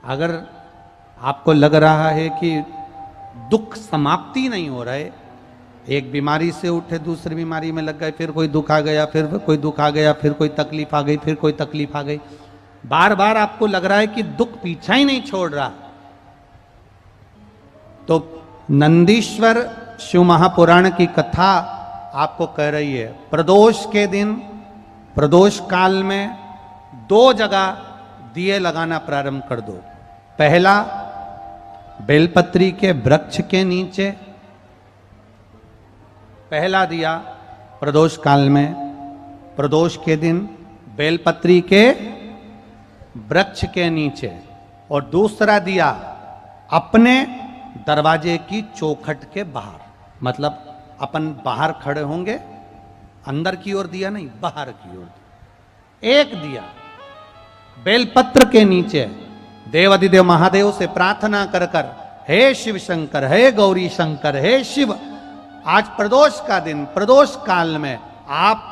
अगर आपको लग रहा है कि दुख समाप्ति नहीं हो रहे, एक बीमारी से उठे दूसरी बीमारी में लग गए, फिर कोई दुख आ गया, फिर कोई दुख आ गया, फिर कोई तकलीफ आ गई, फिर कोई तकलीफ आ गई, बार बार आपको लग रहा है कि दुख पीछा ही नहीं छोड़ रहा, तो नंदीश्वर शिव महापुराण की कथा आपको कह रही है, प्रदोष के दिन, प्रदोष काल में 2 जगह दिए लगाना प्रारंभ कर दो। पहला, बेलपत्री के वृक्ष के नीचे पहला दिया प्रदोष काल में, प्रदोष के दिन बेलपत्री के वृक्ष के नीचे, और दूसरा दिया अपने दरवाजे की चौखट के बाहर, मतलब अपन बाहर खड़े होंगे, अंदर की ओर दिया नहीं, बाहर की ओर। एक दिया बेलपत्र के नीचे देवाधिदेव महादेव से प्रार्थना कर कर, हे शिव शंकर, हे गौरी शंकर, हे शिव, आज प्रदोष का दिन, प्रदोष काल में आप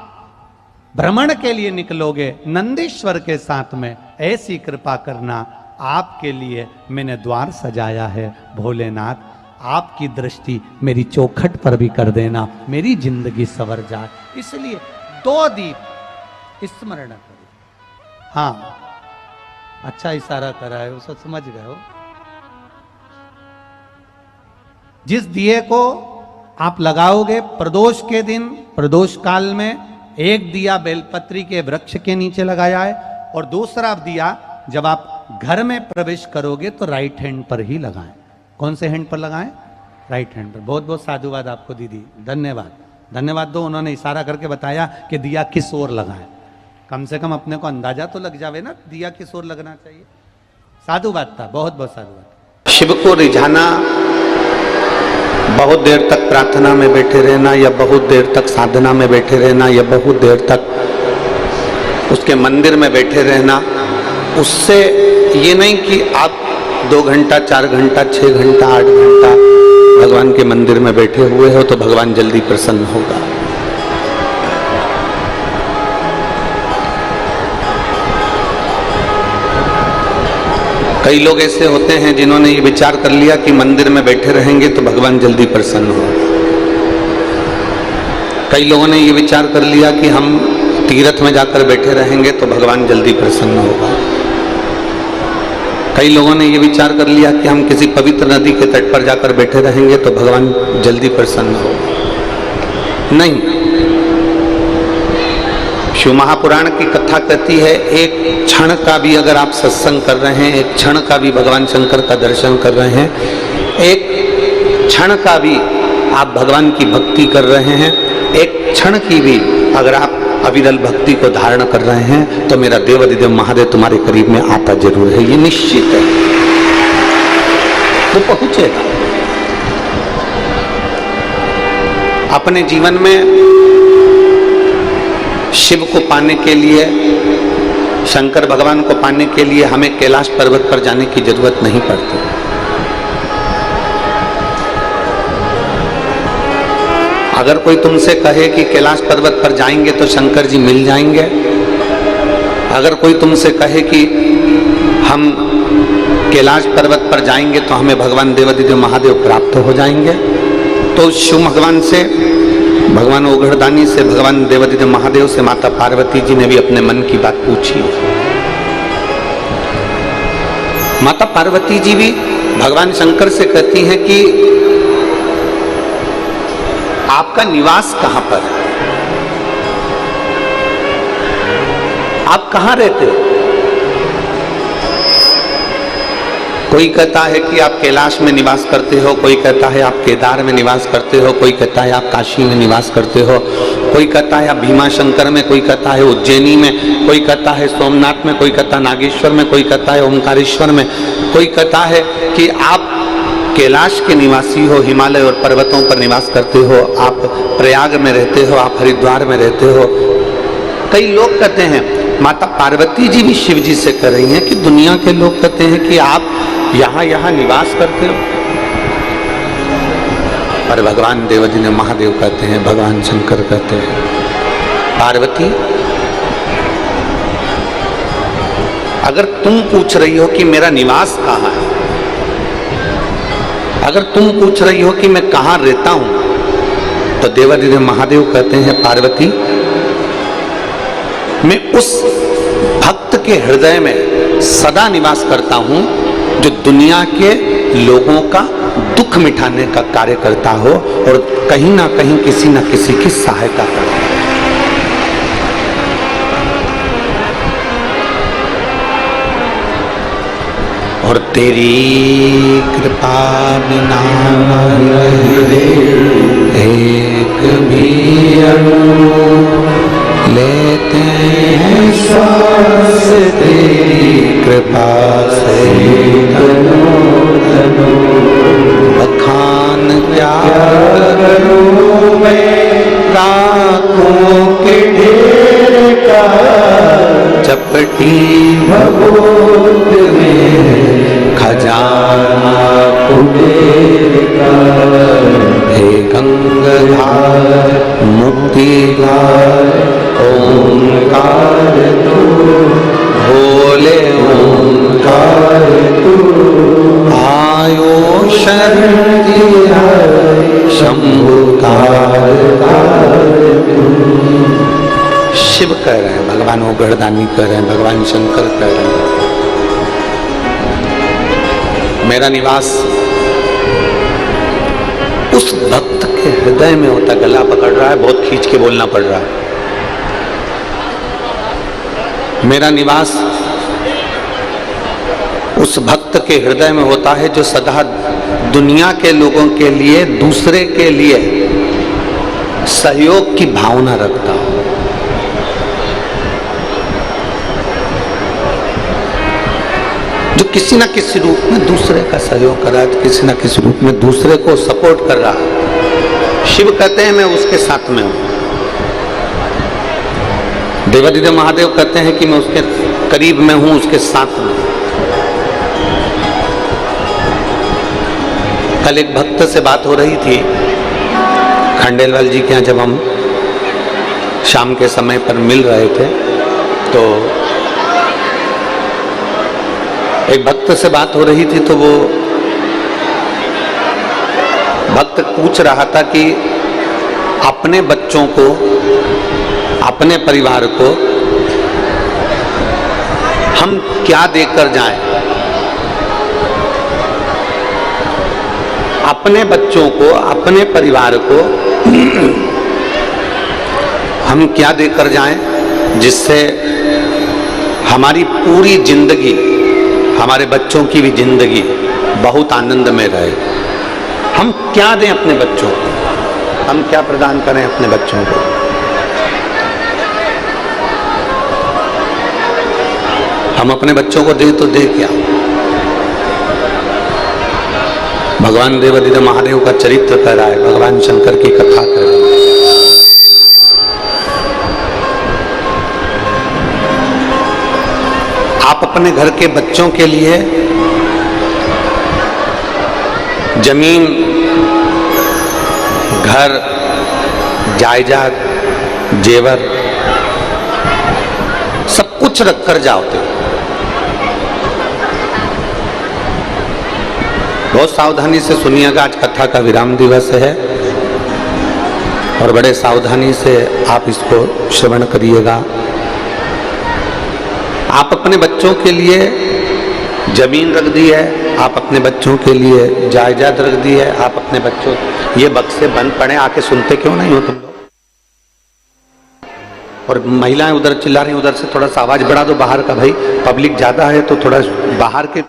भ्रमण के लिए निकलोगे नंदीश्वर के साथ में, ऐसी कृपा करना, आपके लिए मैंने द्वार सजाया है भोलेनाथ, आपकी दृष्टि मेरी चौखट पर भी कर देना, मेरी जिंदगी संवर जाए। इसलिए 2 दीप स्मरण करो। हाँ, अच्छा इशारा करा है, उसे समझ गए हो। जिस दिए को आप लगाओगे प्रदोष के दिन, प्रदोष काल में, एक दिया बेलपत्री के वृक्ष के नीचे लगाया है, और दूसरा दिया जब आप घर में प्रवेश करोगे तो राइट हैंड पर ही लगाएं। कौन से हैंड पर लगाएं? राइट हैंड पर। बहुत बहुत साधुवाद आपको दीदी, धन्यवाद, धन्यवाद दो। उन्होंने इशारा करके बताया कि दिया किस ओर लगाएं, कम से कम अपने को अंदाजा तो लग जावे ना दिया किस ओर लगना चाहिए। साधुवाद था, बहुत बहुत साधुवाद। शिव को रिझाना, बहुत देर तक प्रार्थना में बैठे रहना, या बहुत देर तक साधना में बैठे रहना, या बहुत देर तक उसके मंदिर में बैठे रहना, उससे ये नहीं कि आप 2 घंटा, 4 घंटा, 6 घंटा, 8 घंटा भगवान के मंदिर में बैठे हुए हो तो भगवान जल्दी प्रसन्न होगा। कई लोग ऐसे होते हैं जिन्होंने ये विचार कर लिया कि मंदिर में बैठे रहेंगे तो भगवान जल्दी प्रसन्न हो। कई लोगों ने ये विचार कर लिया कि हम तीर्थ में जाकर बैठे रहेंगे तो भगवान जल्दी प्रसन्न होगा। कई लोगों ने ये विचार कर लिया कि हम किसी पवित्र नदी के तट पर जाकर बैठे रहेंगे तो भगवान जल्दी प्रसन्न होगा। नहीं, शिव महापुराण की कथा कहती है, एक क्षण का भी अगर आप सत्संग कर रहे हैं, एक क्षण का भी भगवान शंकर का दर्शन कर रहे हैं, एक क्षण का भी आप भगवान की भक्ति कर रहे हैं, एक क्षण की भी अगर आप अविरल भक्ति को धारण कर रहे हैं, तो मेरा देवाधिदेव महादेव तुम्हारे करीब में आता जरूर है, ये निश्चित है, वो पहुंचेगा। अपने जीवन में शिव को पाने के लिए, शंकर भगवान को पाने के लिए हमें कैलाश पर्वत पर जाने की जरूरत नहीं पड़ती। अगर कोई तुमसे कहे कि कैलाश पर्वत पर जाएंगे तो शंकर जी मिल जाएंगे, अगर कोई तुमसे कहे कि हम कैलाश पर्वत पर जाएंगे तो हमें भगवान देवाधिदेव महादेव प्राप्त हो जाएंगे, तो शिव भगवान से, भगवान ओघड़दानी से, भगवान देवाधिदेव महादेव से माता पार्वती जी ने भी अपने मन की बात पूछी। माता पार्वती जी भी भगवान शंकर से कहती हैं कि आपका निवास कहां पर है, आप कहां रहते हो? कोई कहता है कि आप कैलाश में निवास करते हो, कोई कहता है आप केदार में निवास करते हो, कोई कहता है आप काशी में निवास करते हो, कोई कहता है आप भीमा शंकर में, कोई कहता है उज्जैनी में, कोई कहता है सोमनाथ में, कोई कहता नागेश्वर में, कोई कहता है ओमकारेश्वर में, कोई कहता है कि आप कैलाश के निवासी हो, हिमालय और पर्वतों पर निवास करते हो, आप प्रयाग में रहते हो, आप हरिद्वार में रहते हो। कई लोग कहते हैं, माता पार्वती जी भी शिव जी से कह रही हैं कि दुनिया के लोग कहते हैं कि आप यहाँ यहाँ निवास करते हो, पर भगवान देवाधिदेव महादेव कहते हैं, भगवान शंकर कहते हैं, पार्वती अगर तुम पूछ रही हो कि मेरा निवास कहाँ है, अगर तुम पूछ रही हो कि मैं कहाँ रहता हूं, तो देवादिदेव महादेव कहते हैं पार्वती, मैं उस भक्त के हृदय में सदा निवास करता हूं जो दुनिया के लोगों का दुख मिटाने का कार्य करता हो और कहीं ना कहीं किसी ना किसी की सहायता करता हो। और तेरी कृपा बिना एक भी लेते हैं श्वास तेरी कृपा से, बखान क्या करूं मैं लाखों के ढेर का, चपटी भगोद में खजाना कुबेर का। हे गंगाधार मुक्तिधार ओंकार तू, भोले ओंकार तू, आयो शरण दिया शंभुकार तू। शिव कह रहे हैं, भगवान वो गढ़दानी कह रहे हैं, भगवान शंकर कह रहे हैं, मेरा निवास उस भक्त के हृदय में होता। गला पकड़ रहा है, बहुत खींच के बोलना पड़ रहा है। मेरा निवास उस भक्त के हृदय में होता है जो सदा दुनिया के लोगों के लिए, दूसरे के लिए सहयोग की भावना रखता हो। जो किसी ना किसी रूप में दूसरे का सहयोग कर रहा है, किसी ना किसी रूप में दूसरे को सपोर्ट कर रहा है। शिव कहते हैं मैं उसके साथ में हूं। देवादिदेव महादेव कहते हैं कि मैं उसके करीब में हूं, उसके साथ में। कल एक भक्त से बात हो रही थी खंडेलवाल जी के यहाँ, जब हम शाम के समय पर मिल रहे थे, तो एक भक्त से बात हो रही थी, तो वो भक्त पूछ रहा था कि अपने बच्चों को, अपने परिवार को हम क्या देकर जाएं, अपने बच्चों को, अपने परिवार को हम क्या देकर जाएं जिससे हमारी पूरी जिंदगी, हमारे बच्चों की भी जिंदगी बहुत आनंद में रहे। हम क्या दें अपने बच्चों को, हम क्या प्रदान करें अपने बच्चों को। हम अपने बच्चों को दें तो दे क्या। भगवान देवादिदेव महादेव का चरित्र कर रहा है, भगवान शंकर की कथा कर रहा है। आप अपने घर के बच्चों के लिए जमीन, घर, जायदाद, जेवर सब कुछ रख कर जाओगे। बहुत सावधानी से सुनिएगा, आज कथा का विराम दिवस है और बड़े सावधानी से आप इसको श्रवण करिएगा। आप अपने बच्चों के लिए जमीन रख दी है, आप अपने बच्चों के लिए जायदाद रख दी है, आप अपने बच्चों, ये बक्से बंद पड़े, आके सुनते क्यों नहीं हो तुम लोग। और महिलाएं उधर चिल्ला रही, उधर से थोड़ा सा आवाज बढ़ा दो बाहर का, भाई पब्लिक ज्यादा है तो थोड़ा बाहर के।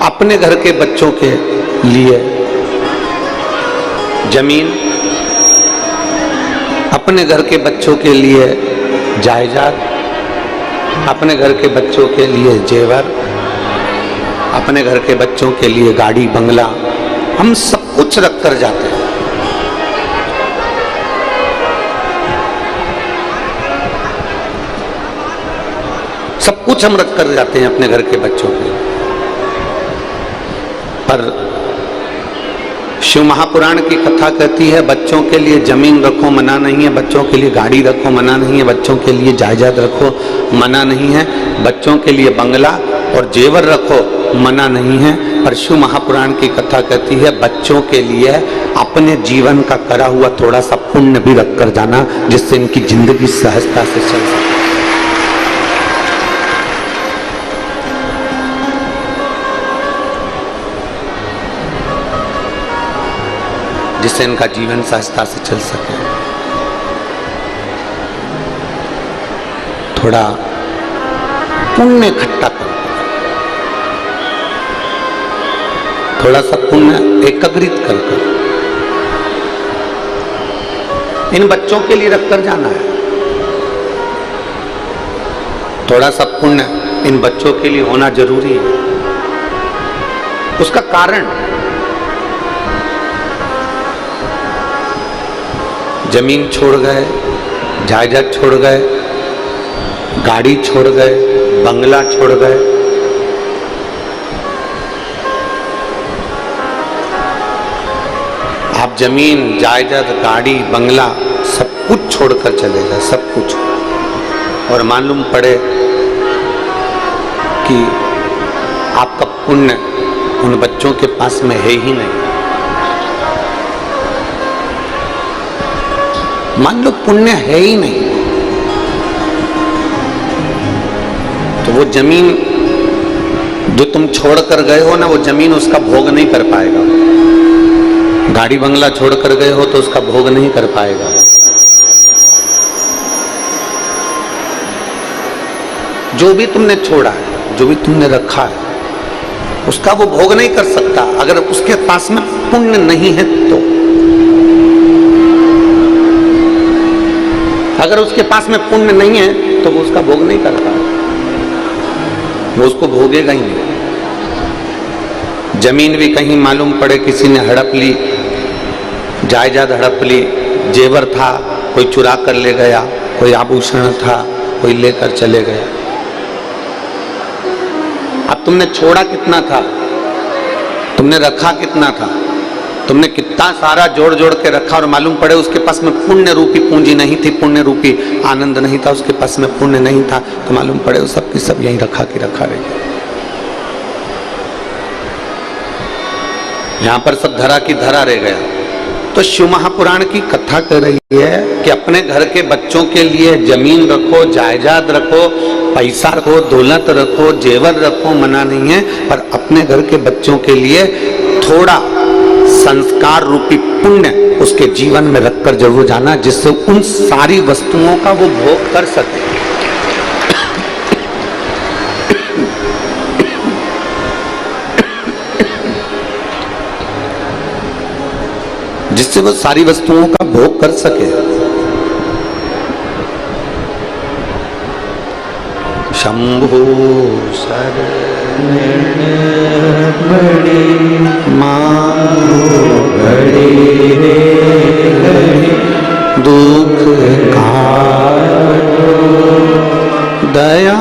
अपने घर के बच्चों के लिए जमीन, अपने घर के बच्चों के लिए जायदाद, अपने घर के बच्चों के लिए जेवर, अपने घर के बच्चों के लिए गाड़ी बंगला, हम सब कुछ रख कर जाते हैं। सब कुछ हम रख कर जाते हैं अपने घर के बच्चों के। पर शिव महापुराण की कथा कहती है बच्चों के लिए जमीन रखो मना नहीं है, बच्चों के लिए गाड़ी रखो मना नहीं है, बच्चों के लिए जायदाद रखो मना नहीं है, बच्चों के लिए बंगला और जेवर रखो मना नहीं है। पर शिव महापुराण की कथा कहती है बच्चों के लिए अपने जीवन का करा हुआ थोड़ा सा पुण्य भी रख कर जाना, जिससे इनकी जिंदगी सहजता से चल सके। जिससे इनका जीवन सहजता से चल सके। थोड़ा पुण्य इकट्ठा करो, थोड़ा सा पुण्य एकत्रित कर इन बच्चों के लिए रखकर जाना है। थोड़ा सा पुण्य इन बच्चों के लिए होना जरूरी है। उसका कारण जमीन छोड़ गए, जायदाद छोड़ गए, गाड़ी छोड़ गए, बंगला छोड़ गए, आप जमीन जायदाद गाड़ी बंगला सब कुछ छोड़कर चले गए, सब कुछ, और मालूम पड़े कि आपका पुण्य उन बच्चों के पास में है ही नहीं। मान लो पुण्य है ही नहीं, तो वो जमीन जो तुम छोड़ कर गए हो ना, वो जमीन उसका भोग नहीं कर पाएगा। गाड़ी बंगला छोड़ कर गए हो तो उसका भोग नहीं कर पाएगा। जो भी तुमने छोड़ा है, जो भी तुमने रखा है, उसका वो भोग नहीं कर सकता अगर उसके पास में पुण्य नहीं है तो। अगर उसके पास में पुण्य नहीं है तो वो उसका भोग नहीं करता, वो उसको भोगेगा ही नहीं। जमीन भी कहीं मालूम पड़े किसी ने हड़प ली, जायदाद हड़प ली, जेवर था कोई चुरा कर ले गया, कोई आभूषण था कोई लेकर चले गया। अब तुमने छोड़ा कितना था, तुमने रखा कितना था, तुमने कितना सारा जोड़ जोड़ के रखा और मालूम पड़े उसके पास में पुण्य रूपी पूंजी नहीं थी, पुण्य रूपी आनंद नहीं था, उसके पास में पुण्य नहीं था, तो मालूम पड़े वो सब की सब यहीं रखा कि रखा रह गया। यहां पर सब धरा की धरा रह गया। तो शिव महापुराण की कथा कर रही है कि अपने घर के बच्चों के लिए जमीन रखो, जायदाद रखो, पैसा रखो, दौलत रखो, जेवर रखो, मना नहीं है, पर अपने घर के बच्चों के लिए थोड़ा संस्कार रूपी पुण्य उसके जीवन में रखकर जरूर जाना, जिससे उन सारी वस्तुओं का वो भोग कर सके। जिससे वो सारी वस्तुओं का भोग कर सके। शंभो शरण बड़ी मांगो घड़ी रे घड़ी, दुख काटो दया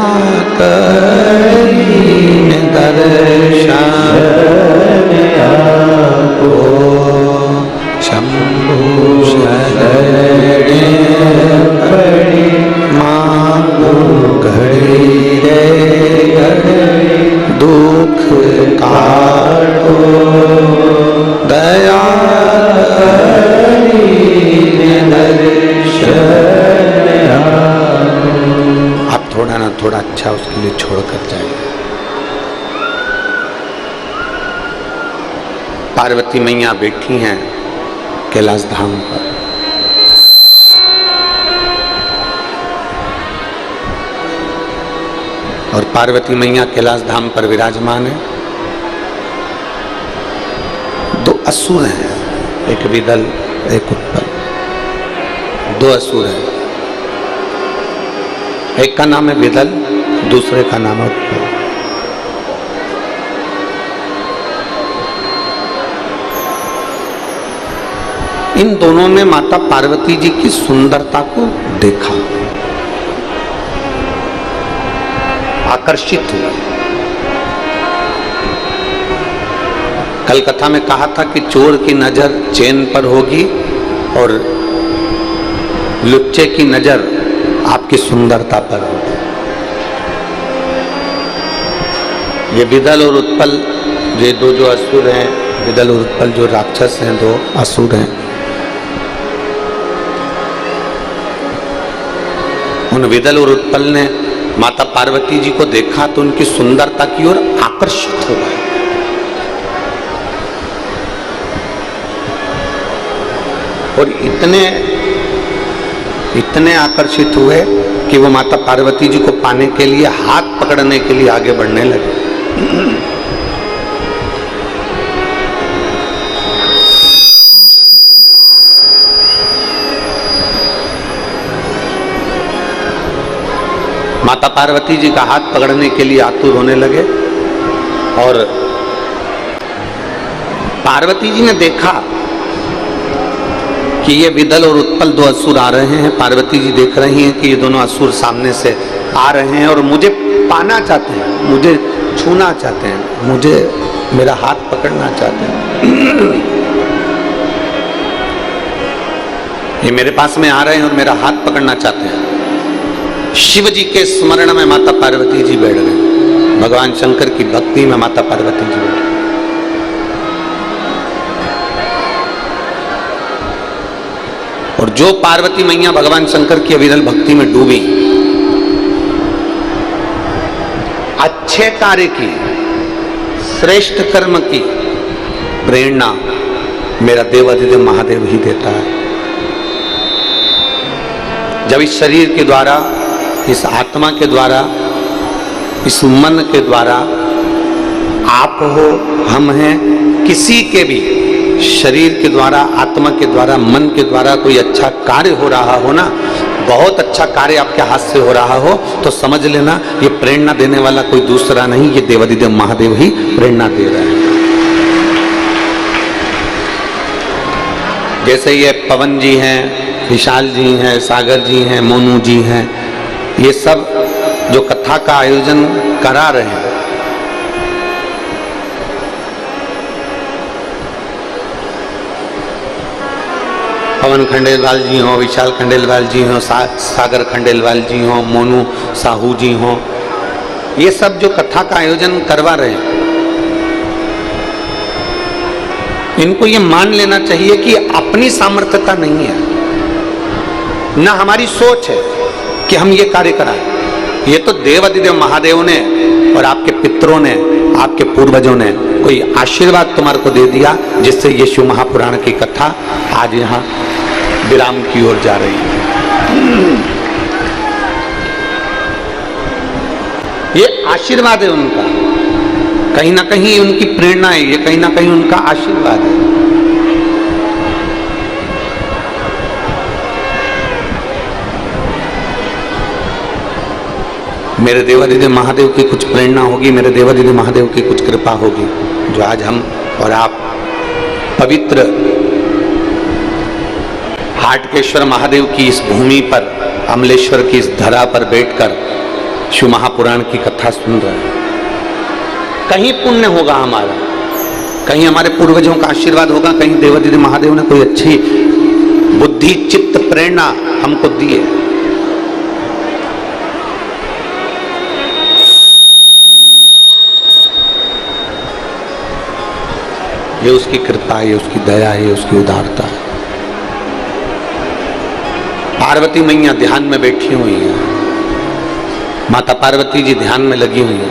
करीन दर्शन आपो। शंभो शरण बड़ी मांगो घड़ी रे घड़ी, दुख काटो दया करीन दर्शन आपो। आप थोड़ा ना थोड़ा अच्छा उसके लिए छोड़ कर जाए। पार्वती मैया बैठी हैं कैलाश धाम पर, और पार्वती मैया कैलाश धाम पर विराजमान है। दो असुर हैं, एक विदल एक उत्पल, दो असुर हैं। एक का नाम है विदल, दूसरे का नाम है उत्पल। इन दोनों ने माता पार्वती जी की सुंदरता को देखा, आकर्षित हुआ, कल कथा में कहा था कि चोर की नजर चेन पर होगी और लुच्चे की नजर आपकी सुंदरता पर होगी। ये विदल और उत्पल, ये दो जो असुर हैं, विदल और उत्पल जो राक्षस हैं, दो असुर हैं, उन विदल और उत्पल ने माता पार्वती जी को देखा तो उनकी सुंदरता की ओर आकर्षित हो गए। और इतने आकर्षित हुए कि वो माता पार्वती जी को पाने के लिए हाथ पकड़ने के लिए आगे बढ़ने लगे। माता पार्वती जी का हाथ पकड़ने के लिए आतुर होने लगे और पार्वती जी ने देखा कि ये विदल और उत्पल दो असुर आ रहे हैं। पार्वती जी देख रही हैं कि ये दोनों असुर सामने से आ रहे हैं और मुझे पाना चाहते हैं, मुझे छूना चाहते हैं, मुझे मेरा हाथ पकड़ना चाहते हैं। ये मेरे पास में आ रहे हैं और मेरा हाथ पकड़ना चाहते हैं। शिव जी के स्मरण में माता पार्वती जी बैठ गए, भगवान शंकर की भक्ति में माता पार्वती जी बैठ गए। और जो पार्वती मैया भगवान शंकर की अविरल भक्ति में डूबी, अच्छे कार्य की, श्रेष्ठ कर्म की प्रेरणा मेरा देवाधिदेव महादेव ही देता है। जब इस शरीर के द्वारा, इस आत्मा के द्वारा, इस मन के द्वारा, आप हो, हम हैं, किसी के भी शरीर के द्वारा, आत्मा के द्वारा, मन के द्वारा कोई अच्छा कार्य हो रहा हो ना, बहुत अच्छा कार्य आपके हाथ से हो रहा हो, तो समझ लेना ये प्रेरणा देने वाला कोई दूसरा नहीं, ये देवाधिदेव महादेव ही प्रेरणा दे रहे हैं। जैसे ये पवन जी हैं, विशाल जी हैं, सागर जी हैं, मोनू जी हैं, ये सब जो कथा का आयोजन करा रहे हैं, पवन खंडेलवाल जी हों, विशाल खंडेलवाल जी हों, सागर खंडेलवाल जी हों, मोनू साहू जी हों, ये सब जो कथा का आयोजन करवा रहे हैं, इनको ये मान लेना चाहिए कि अपनी सामर्थ्यता नहीं है, ना हमारी सोच है कि हम ये कार्य कराएं। ये तो देवाधिदेव महादेव ने और आपके पितरों ने, आपके पूर्वजों ने कोई आशीर्वाद तुम्हारे को दे दिया, जिससे ये शिव महापुराण की कथा आज यहाँ विराम की ओर जा रही है। ये आशीर्वाद है उनका, कहीं ना कहीं उनकी प्रेरणा है, ये कहीं ना कहीं उनका आशीर्वाद है। मेरे देवाधिदेव महादेव की कुछ प्रेरणा होगी, मेरे देवाधिदेव महादेव की कुछ कृपा होगी, जो आज हम और आप पवित्र हाटकेश्वर महादेव की इस भूमि पर, अमलेश्वर की इस धरा पर बैठकर शिव महापुराण की कथा सुन रहे हैं। कहीं पुण्य होगा हमारा, कहीं हमारे पूर्वजों का आशीर्वाद होगा, कहीं देवाधिदेव महादेव ने कोई अच्छी बुद्धि, चित्त, प्रेरणा हमको दी है। ये उसकी कृपा है, ये उसकी दया है, ये उसकी उदारता है। पार्वती मैया ध्यान में बैठी हुई है, माता पार्वती जी ध्यान में लगी हुई है,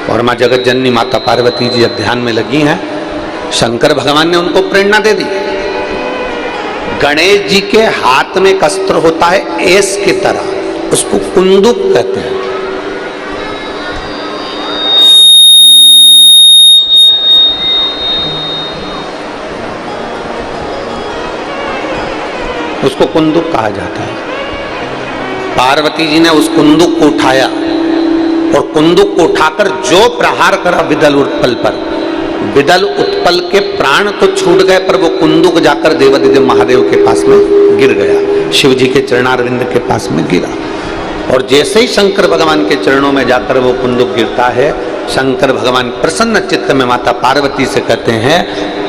और मां जगत जननी माता पार्वती जी ध्यान में लगी हैं। शंकर भगवान ने उनको प्रेरणा दे दी। गणेश जी के हाथ में एक अस्त्र होता है एस की तरह, उसको कुंदुक कहते हैं। उसको कुंदुक कहा जाता है। पार्वती जी ने उस कुंदुक को उठाया और कुंदुक को उठाकर जो प्रहार करा विदल उत्पल पर, विदल उत्पल के प्राण तो छूट गए, पर वो कुंदुक जाकर देवाधिदेव महादेव के पास में गिर गया, शिव जी के चरणारविंद के पास में गिरा। और जैसे ही शंकर भगवान के चरणों में जाकर वो कुंदुक गिरता है, शंकर भगवान प्रसन्न चित्त में माता पार्वती से कहते हैं,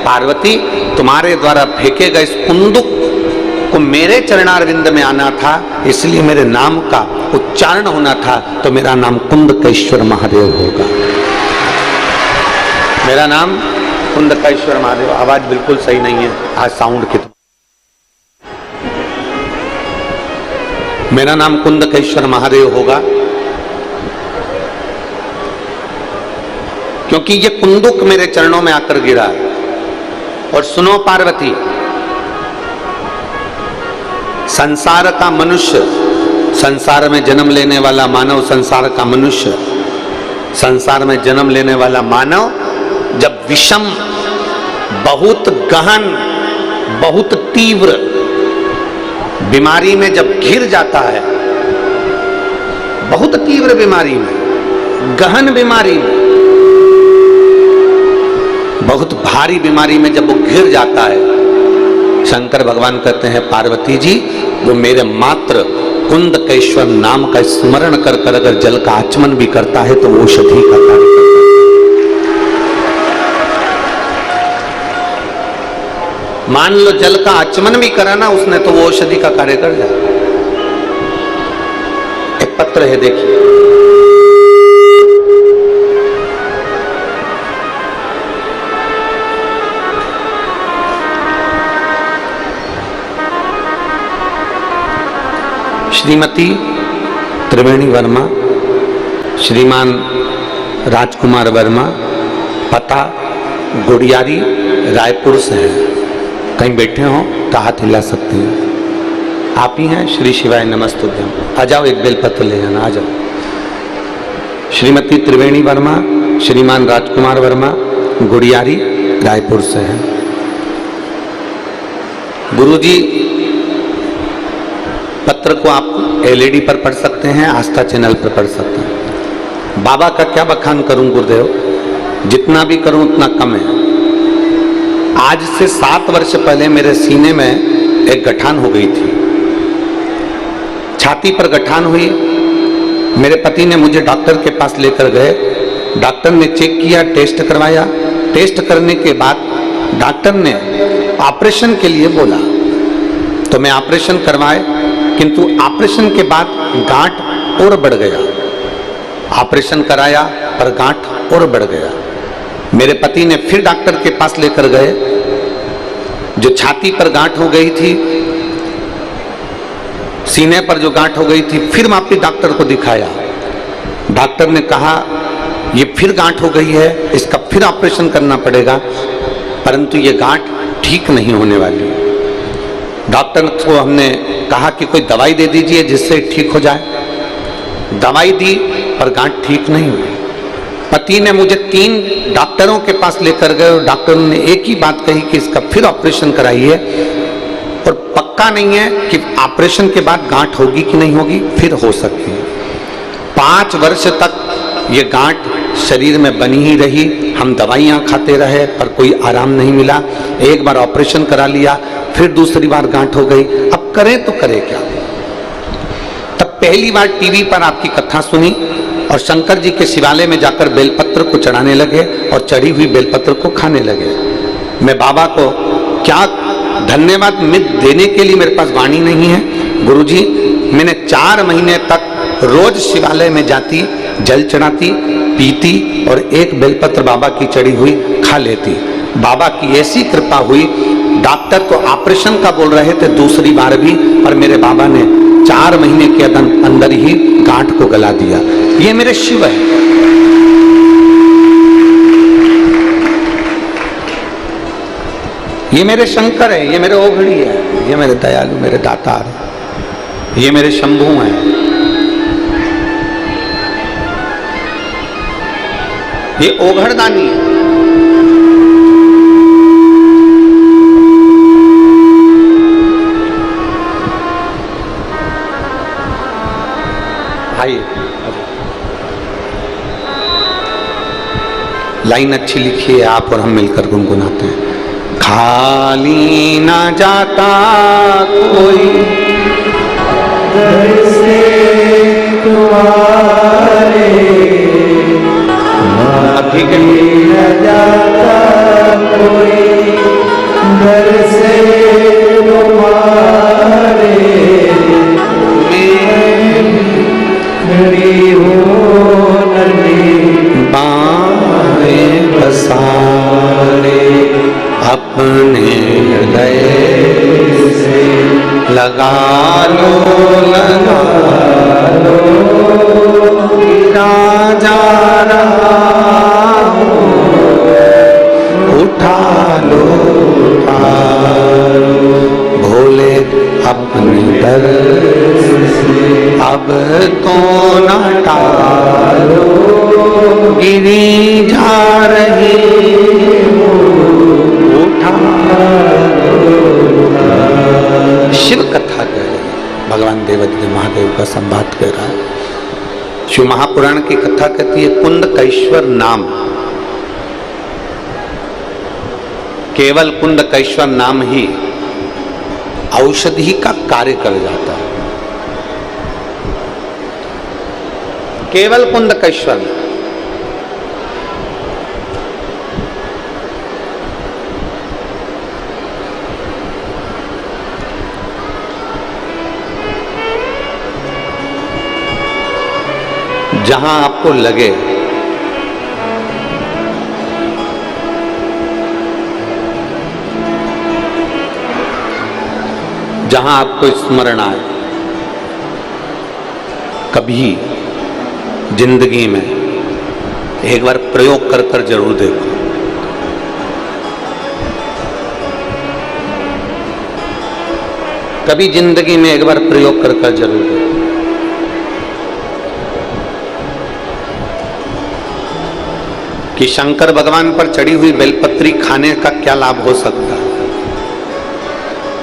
पार्वती तुम्हारे द्वारा फेंके गए इस कुंदुक को मेरे चरणारविंद में आना था, इसलिए मेरे नाम का उच्चारण होना था, तो मेरा नाम कुंदकेश्वर महादेव होगा। मेरा नाम कुंदकेश्वर महादेव। आवाज बिल्कुल सही नहीं है आज साउंड की। मेरा नाम कुंदकेश्वर महादेव होगा, क्योंकि ये कुंदुक मेरे चरणों में आकर गिरा। और सुनो पार्वती, संसार का मनुष्य, संसार में जन्म लेने वाला मानव, संसार का मनुष्य, संसार में जन्म लेने वाला मानव जब विषम, बहुत गहन, बहुत तीव्र बीमारी में जब घिर जाता है, बहुत तीव्र बीमारी में, गहन बीमारी में, बहुत भारी बीमारी में जब वो घिर जाता है, शंकर भगवान कहते हैं पार्वती जी, वो मेरे मात्र कुंदकेश्वर नाम का स्मरण कर कर अगर जल का आचमन भी करता है तो वो औषधि का कार्य करता है। मान लो जल का आचमन भी करा ना उसने, तो वो औषधि का कार्य कर जाए। एक पत्र है, देखिए, श्रीमती त्रिवेणी वर्मा, श्रीमान राजकुमार वर्मा, पता गुड़ियारी, रायपुर से है। कहीं बैठे हो तो हाथ हिला सकते हैं। आप ही हैं? श्री शिवाय नमस्तुभ्यम। आ जाओ, एक बेलपत्र ले जाना, आ जाओ। श्रीमती त्रिवेणी वर्मा, श्रीमान राजकुमार वर्मा, गुड़ियारी, रायपुर से है। गुरुजी, पत्र को आप एलईडी पर पढ़ सकते हैं, आस्था चैनल पर पढ़ सकते हैं। बाबा का क्या बखान करूं गुरुदेव, जितना भी करूं उतना कम है। आज से 7 वर्ष पहले मेरे सीने में एक गठान हो गई थी, छाती पर गठान हुई। मेरे पति ने मुझे डॉक्टर के पास लेकर गए, डॉक्टर ने चेक किया, टेस्ट करवाया। टेस्ट करने के बाद डॉक्टर ने ऑपरेशन के लिए बोला, तो मैं ऑपरेशन करवाए, किंतु ऑपरेशन के बाद गांठ और बढ़ गया। ऑपरेशन कराया पर गांठ और बढ़ गया। मेरे पति ने फिर डॉक्टर के पास लेकर गए, जो छाती पर गांठ हो गई थी, सीने पर जो गांठ हो गई थी, फिर वापिस डॉक्टर को दिखाया। डॉक्टर ने कहा ये फिर गांठ हो गई है, इसका फिर ऑपरेशन करना पड़ेगा, परंतु ये गांठ ठीक नहीं होने वाली। डॉक्टर को हमने कहा कि कोई दवाई दे दीजिए जिससे ठीक हो जाए। दवाई दी पर गांठ ठीक नहीं हुई। पति ने मुझे 3 डॉक्टरों के पास लेकर गए और डॉक्टरों ने एक ही बात कही कि इसका फिर ऑपरेशन कराइए, और पक्का नहीं है कि ऑपरेशन के बाद गांठ होगी कि नहीं होगी, फिर हो सकती है। 5 वर्ष तक ये गांठ शरीर में बनी ही रही। हम दवाइयाँ खाते रहे पर कोई आराम नहीं मिला। एक बार ऑपरेशन करा लिया, फिर दूसरी बार गांठ हो गई। अब करें तो करें क्या। तब पहली बार टीवी पर आपकी कथा सुनी और शंकर जी के शिवालय में जाकर बेलपत्र को चढ़ाने लगे और चढ़ी हुई बेलपत्र को खाने लगे। मैं बाबा को क्या धन्यवाद देने के लिए मेरे पास वाणी नहीं है। गुरुजी, मैंने 4 महीने तक रोज शिवालय में जाती, जल चढ़ाती, पीती और एक बेलपत्र बाबा की चढ़ी हुई खा लेती। बाबा की ऐसी कृपा हुई, डॉक्टर तो ऑपरेशन का बोल रहे थे दूसरी बार भी, और मेरे बाबा ने 4 महीने के अंदर ही गांठ को गला दिया। ये मेरे शिव है। ये मेरे शंकर है, ये मेरे ओघड़ी है, ये मेरे दयालु, मेरे दातार, ये मेरे शंभू हैं, ये ओघड़दानी है। आइए, लाइन अच्छी लिखी है आप और हम मिलकर गुनगुनाते हैं। खाली ना जाता कोई घर से तुम्हारे, लगा लो राजा उठा लो भोले अपने दर अब तो न टालो गिरी जा रही उठा शिव कथा कह रही भगवान देवादिदेव महादेव का संवाद कह रहा है। शिव महापुराण की कथा कहती है कुंदकेश्वर नाम, केवल कुंदकेश्वर नाम ही औषधि का कार्य कर जाता है। केवल कुंदकेश्वर जहां आपको लगे जहां आपको स्मरण आए कभी जिंदगी में एक बार प्रयोग कर कर जरूर देखो। कभी जिंदगी में एक बार प्रयोग कर कर जरूर देखो। कि शंकर भगवान पर चढ़ी हुई बेलपत्री खाने का क्या लाभ हो सकता है,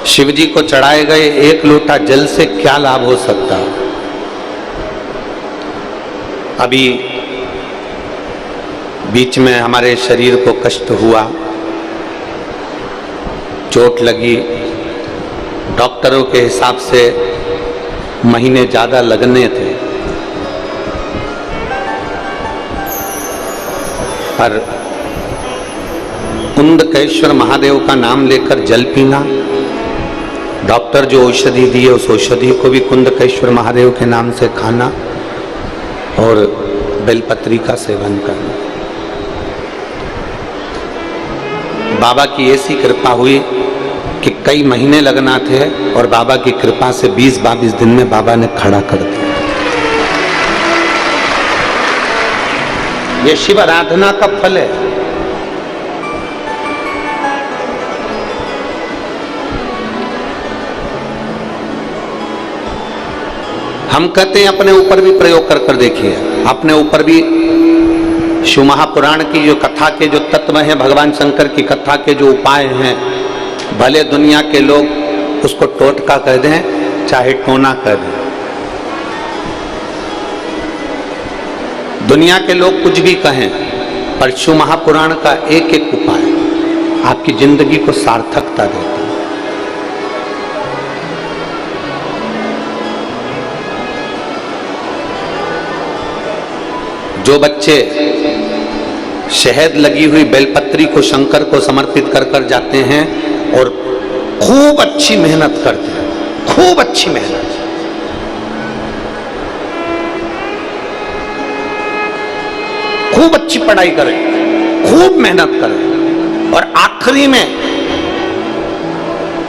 शिव जी को चढ़ाए गए एक लोटा जल से क्या लाभ हो सकता है। अभी बीच में हमारे शरीर को कष्ट हुआ, चोट लगी, डॉक्टरों के हिसाब से महीने ज्यादा लगने थे, पर कुंदकेश्वर महादेव का नाम लेकर जल पीना, डॉक्टर जो औषधि दी है उस औषधि को भी कुंदकेश्वर महादेव के नाम से खाना और बेलपत्री का सेवन करना। बाबा की ऐसी कृपा हुई कि कई महीने लगना थे और बाबा की कृपा से 20-22 दिन में बाबा ने खड़ा कर दिया। ये शिव आराधना का फल है। हम कहते हैं अपने ऊपर भी प्रयोग कर कर देखिए, अपने ऊपर भी शिव महापुराण की जो कथा के जो तत्व हैं, भगवान शंकर की कथा के जो उपाय हैं, भले दुनिया के लोग उसको टोटका कह दें चाहे टोना कह दें, दुनिया के लोग कुछ भी कहें, पर शिव महापुराण का एक एक उपाय आपकी जिंदगी को सार्थकता देता है। जो बच्चे शहद लगी हुई बेलपत्री को शंकर को समर्पित कर कर जाते हैं और खूब अच्छी मेहनत करते हैं, खूब अच्छी मेहनत, खूब अच्छी पढ़ाई करें, खूब मेहनत करें और आखिरी में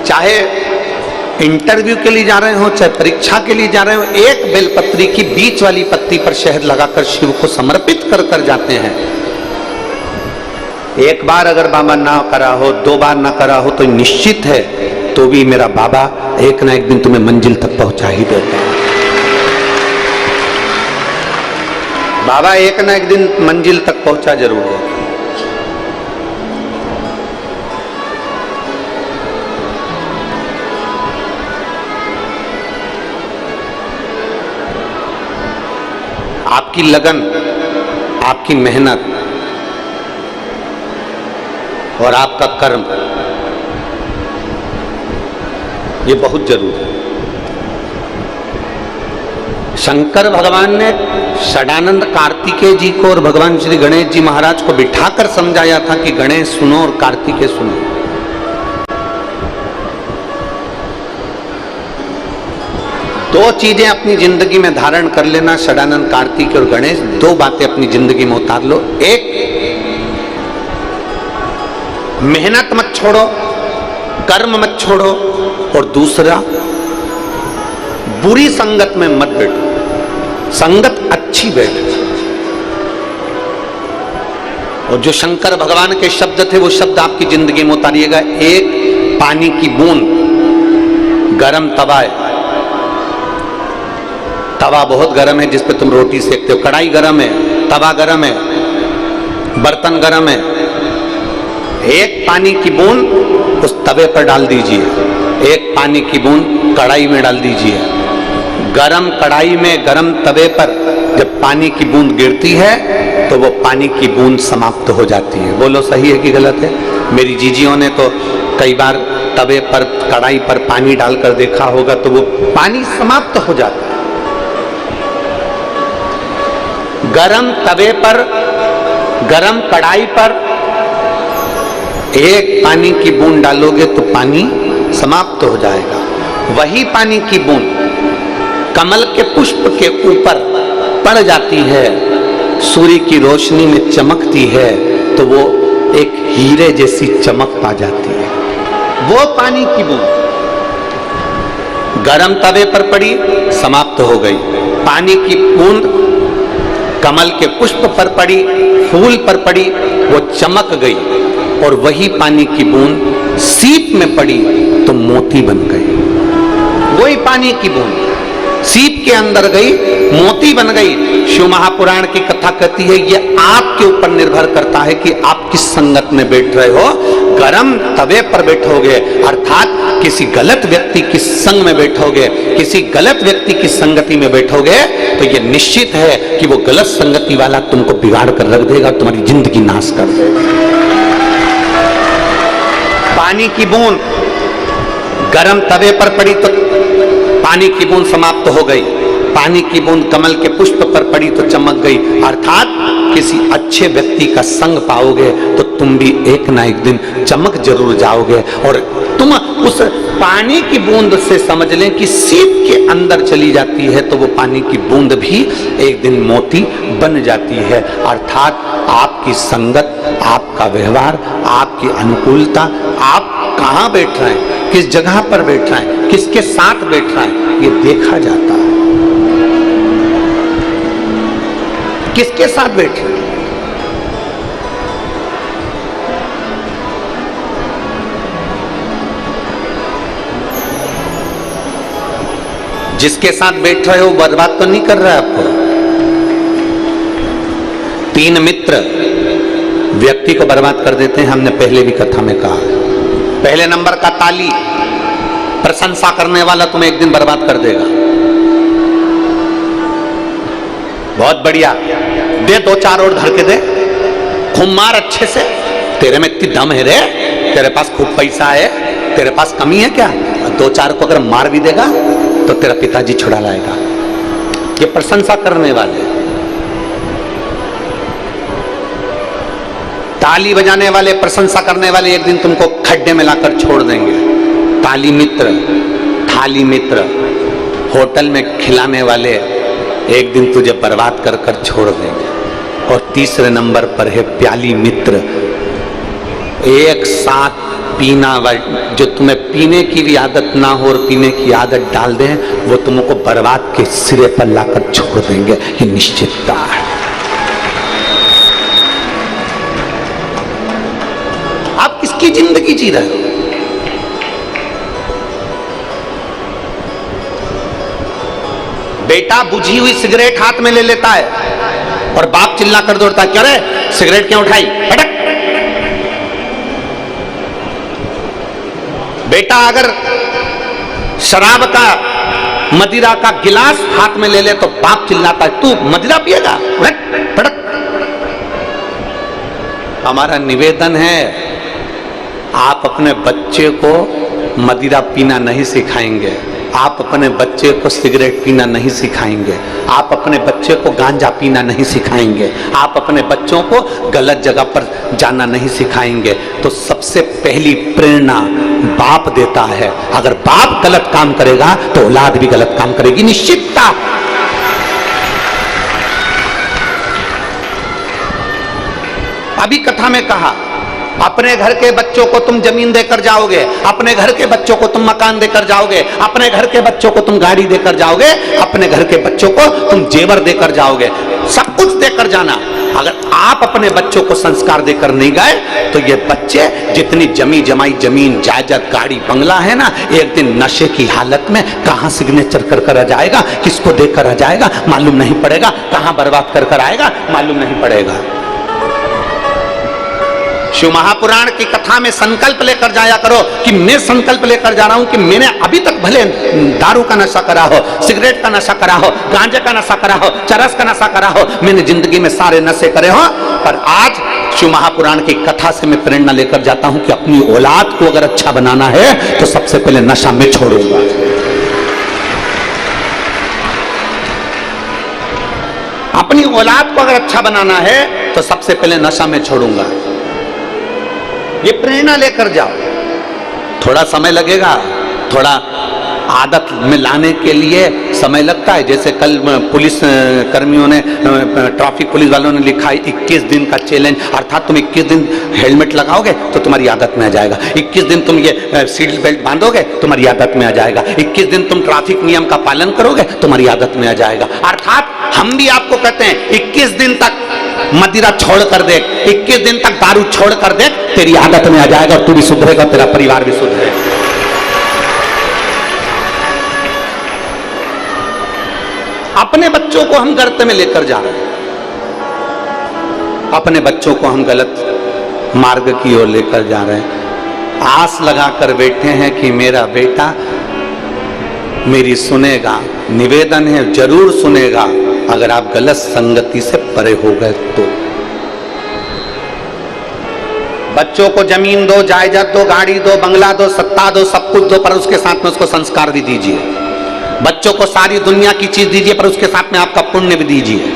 चाहे इंटरव्यू के लिए जा रहे हो चाहे परीक्षा के लिए जा रहे हो, एक बेलपत्री की बीच वाली पत्ती पर शहद लगाकर शिव को समर्पित कर कर जाते हैं। एक बार अगर बाबा ना करा हो, 2 बार ना करा हो, तो निश्चित है तो भी मेरा बाबा एक ना एक दिन तुम्हें मंजिल तक पहुंचा ही देता है। बाबा एक ना एक दिन मंजिल तक पहुंचा जरूर है। आपकी लगन, आपकी मेहनत और आपका कर्म ये बहुत जरूरी है। शंकर भगवान ने षडानंद कार्तिकेय जी को और भगवान श्री गणेश जी महाराज को बिठाकर समझाया था कि गणेश सुनो और कार्तिकेय सुनो। दो चीजें अपनी जिंदगी में धारण कर लेना, षडानंद कार्तिकेय और गणेश, 2 बातें अपनी जिंदगी में उतार लो। एक, मेहनत मत छोड़ो, कर्म मत छोड़ो, और दूसरा बुरी संगत में मत बैठो, संगत अच्छी बैठो। और जो शंकर भगवान के शब्द थे वो शब्द आपकी जिंदगी में उतारिएगा। एक पानी की बूंद गरम तवा है, तवा बहुत गरम है जिस पे तुम रोटी सेकते हो, कढ़ाई गरम है, तवा गरम है, बर्तन गरम है। एक पानी की बूंद उस तवे पर डाल दीजिए, एक पानी की बूंद कढ़ाई में डाल दीजिए। गरम कढ़ाई में गरम तवे पर जब पानी की बूंद गिरती है तो वो पानी की बूंद समाप्त हो जाती है। बोलो सही है कि गलत है? मेरी जीजियों ने तो कई बार तवे पर कढ़ाई पर पानी डालकर देखा होगा तो वो पानी समाप्त हो जाता है। गरम तवे पर गरम कढ़ाई पर एक पानी की बूंद डालोगे तो पानी समाप्त हो जाएगा। वही पानी की बूंद कमल के पुष्प के ऊपर पड़ जाती है, सूर्य की रोशनी में चमकती है तो वो एक हीरे जैसी चमक पा जाती है। वो पानी की बूंद गरम तवे पर पड़ी, समाप्त हो गई। पानी की बूंद कमल के पुष्प पर पड़ी, फूल पर पड़ी, वो चमक गई। और वही पानी की बूंद सीप में पड़ी तो मोती बन गई। वही पानी की बूंद सीप के अंदर गई, मोती बन गई। शिव महापुराण की कथा कहती है ये आपके ऊपर निर्भर करता है कि आप किस संगत में बैठ रहे हो। गरम तवे पर बैठोगे अर्थात किसी गलत व्यक्ति की संग में बैठोगे, किसी गलत व्यक्ति की संगति में बैठोगे तो ये निश्चित है कि वो गलत संगति वाला तुमको बिगाड़ कर रख देगा, तुम्हारी जिंदगी नाश कर देगा। पानी की बूंद गरम तवे पर पड़ी तो पानी की बूंद समाप्त हो गई। पानी की बूंद कमल के पुष्प पर पड़ी तो चमक गई। अर्थात किसी अच्छे व्यक्ति का संग पाओगे तो तुम भी एक ना एक दिन चमक जरूर जाओगे। और तुम उस पानी की बूंद से समझ लें कि सीप के अंदर चली जाती है तो वो पानी की बूंद भी एक दिन मोती बन जाती है। अर्थात आपकी संगत, आपका व्यवहार, आपकी अनुकूलता, आप कहाँ बैठ रहे हैं, किस जगह पर बैठ रहे हैं, किसके साथ बैठ रहे हैं, ये देखा जाता है। किसके साथ बैठ रहे हैं? जिसके साथ बैठ रहे हो बर्बाद तो नहीं कर रहा है आपको। 3 मित्र व्यक्ति को बर्बाद कर देते हैं, हमने पहले भी कथा में कहा। पहले नंबर का ताली, प्रशंसा करने वाला तुम्हें एक दिन बर्बाद कर देगा। बहुत बढ़िया, दे 2-4 और धर के दे, खूब मार अच्छे से। तेरे में इतनी दम है रे, तेरे पास खूब पैसा है, तेरे पास कमी है क्या? 2-4 को अगर मार भी देगा तो तेरा पिताजी छुड़ा लाएगा। ये प्रशंसा करने वाले, ताली बजाने वाले, प्रशंसा करने वाले एक दिन तुमको खड्डे में लाकर छोड़ देंगे। ताली मित्र, थाली मित्र, होटल में खिलाने वाले एक दिन तुझे बर्बाद कर कर छोड़ देंगे। और तीसरे नंबर पर है प्याली मित्र, एक साथ पीना, जो तुम्हें पीने की भी आदत ना हो और पीने की आदत डाल दें, वो तुमको बर्बाद के सिरे पर लाकर छोड़ देंगे। ये निश्चितता है। आप किसकी जिंदगी जी रहे हो? बेटा बुझी हुई सिगरेट हाथ में ले लेता है और बाप चिल्ला कर दौड़ता है, क्या रे सिगरेट क्यों उठाई, हटक। बेटा अगर शराब का, मदिरा का गिलास हाथ में ले ले तो बाप चिल्लाता है, तू मदिरा पिएगा, हटक। हमारा निवेदन है, आप अपने बच्चे को मदिरा पीना नहीं सिखाएंगे, आप अपने बच्चे को सिगरेट पीना नहीं सिखाएंगे, आप अपने बच्चे को गांजा पीना नहीं सिखाएंगे, आप अपने बच्चों को गलत जगह पर जाना नहीं सिखाएंगे। तो सबसे पहली प्रेरणा बाप देता है। अगर बाप गलत काम करेगा तो औलाद भी गलत काम करेगी, निश्चितता। अभी कथा में कहा अपने घर के बच्चों को तुम जमीन देकर जाओगे, अपने घर के बच्चों को तुम मकान देकर जाओगे, अपने घर के बच्चों को तुम गाड़ी देकर जाओगे, अपने घर के बच्चों को तुम जेवर देकर जाओगे, सब कुछ देकर जाना। अगर आप अपने बच्चों को संस्कार देकर नहीं गए तो ये बच्चे जितनी जमी जमाई जमीन जायदाद गाड़ी बंगला है ना, एक दिन नशे की हालत में कहां सिग्नेचर कर आ जाएगा, किसको देकर आ जाएगा मालूम नहीं पड़ेगा, कहां बर्बाद कर आएगा मालूम नहीं पड़ेगा। शिव महापुराण की कथा में संकल्प लेकर जाया करो कि मैं संकल्प लेकर जा रहा हूं कि मैंने अभी तक भले दारू का नशा करा हो, सिगरेट का नशा करा हो, गांजे का नशा करा हो, चरस का नशा करा हो, मैंने जिंदगी में सारे नशे करे हो, पर आज शिव महापुराण की कथा से मैं प्रेरणा लेकर जाता हूं कि अपनी औलाद को अगर अच्छा बनाना है तो सबसे पहले नशा में छोड़ूंगा। अपनी औलाद को अगर अच्छा बनाना है तो सबसे पहले नशा में छोड़ूंगा। ये प्रेरणा लेकर जाओ। थोड़ा समय लगेगा, थोड़ा आदत में लाने के लिए समय लगता है। जैसे कल पुलिस कर्मियों ने, ट्रैफिक पुलिस वालों ने लिखा है 21 दिन का चैलेंज, अर्थात तुम 21 दिन हेलमेट लगाओगे तो तुम्हारी आदत में आ जाएगा, 21 दिन तुम ये सीट बेल्ट बांधोगे तुम्हारी आदत में आ जाएगा, 21 दिन तुम ट्रैफिक नियम का पालन करोगे तुम्हारी आदत में आ जाएगा। अर्थात हम भी आपको कहते हैं 21 दिन तक मदिरा छोड़ कर देख, 21 दिन तक दारू छोड़ कर देख, तेरी आदत में आ जाएगा और तू भी सुधरेगा, तेरा परिवार भी सुधरेगा। अपने बच्चों को हम गर्त में लेकर जा रहे हैं, अपने बच्चों को हम गलत मार्ग की ओर लेकर जा रहे हैं। आस लगाकर बैठे हैं कि मेरा बेटा मेरी सुनेगा, निवेदन है जरूर सुनेगा अगर आप गलत संगति से परे हो गए तो। बच्चों को जमीन दो, जायदाद दो, गाड़ी दो, बंगला दो, सत्ता दो, सब कुछ दो, पर उसके साथ में उसको संस्कार भी दीजिए। बच्चों को सारी दुनिया की चीज दीजिए पर उसके साथ में आपका पुण्य भी दीजिए।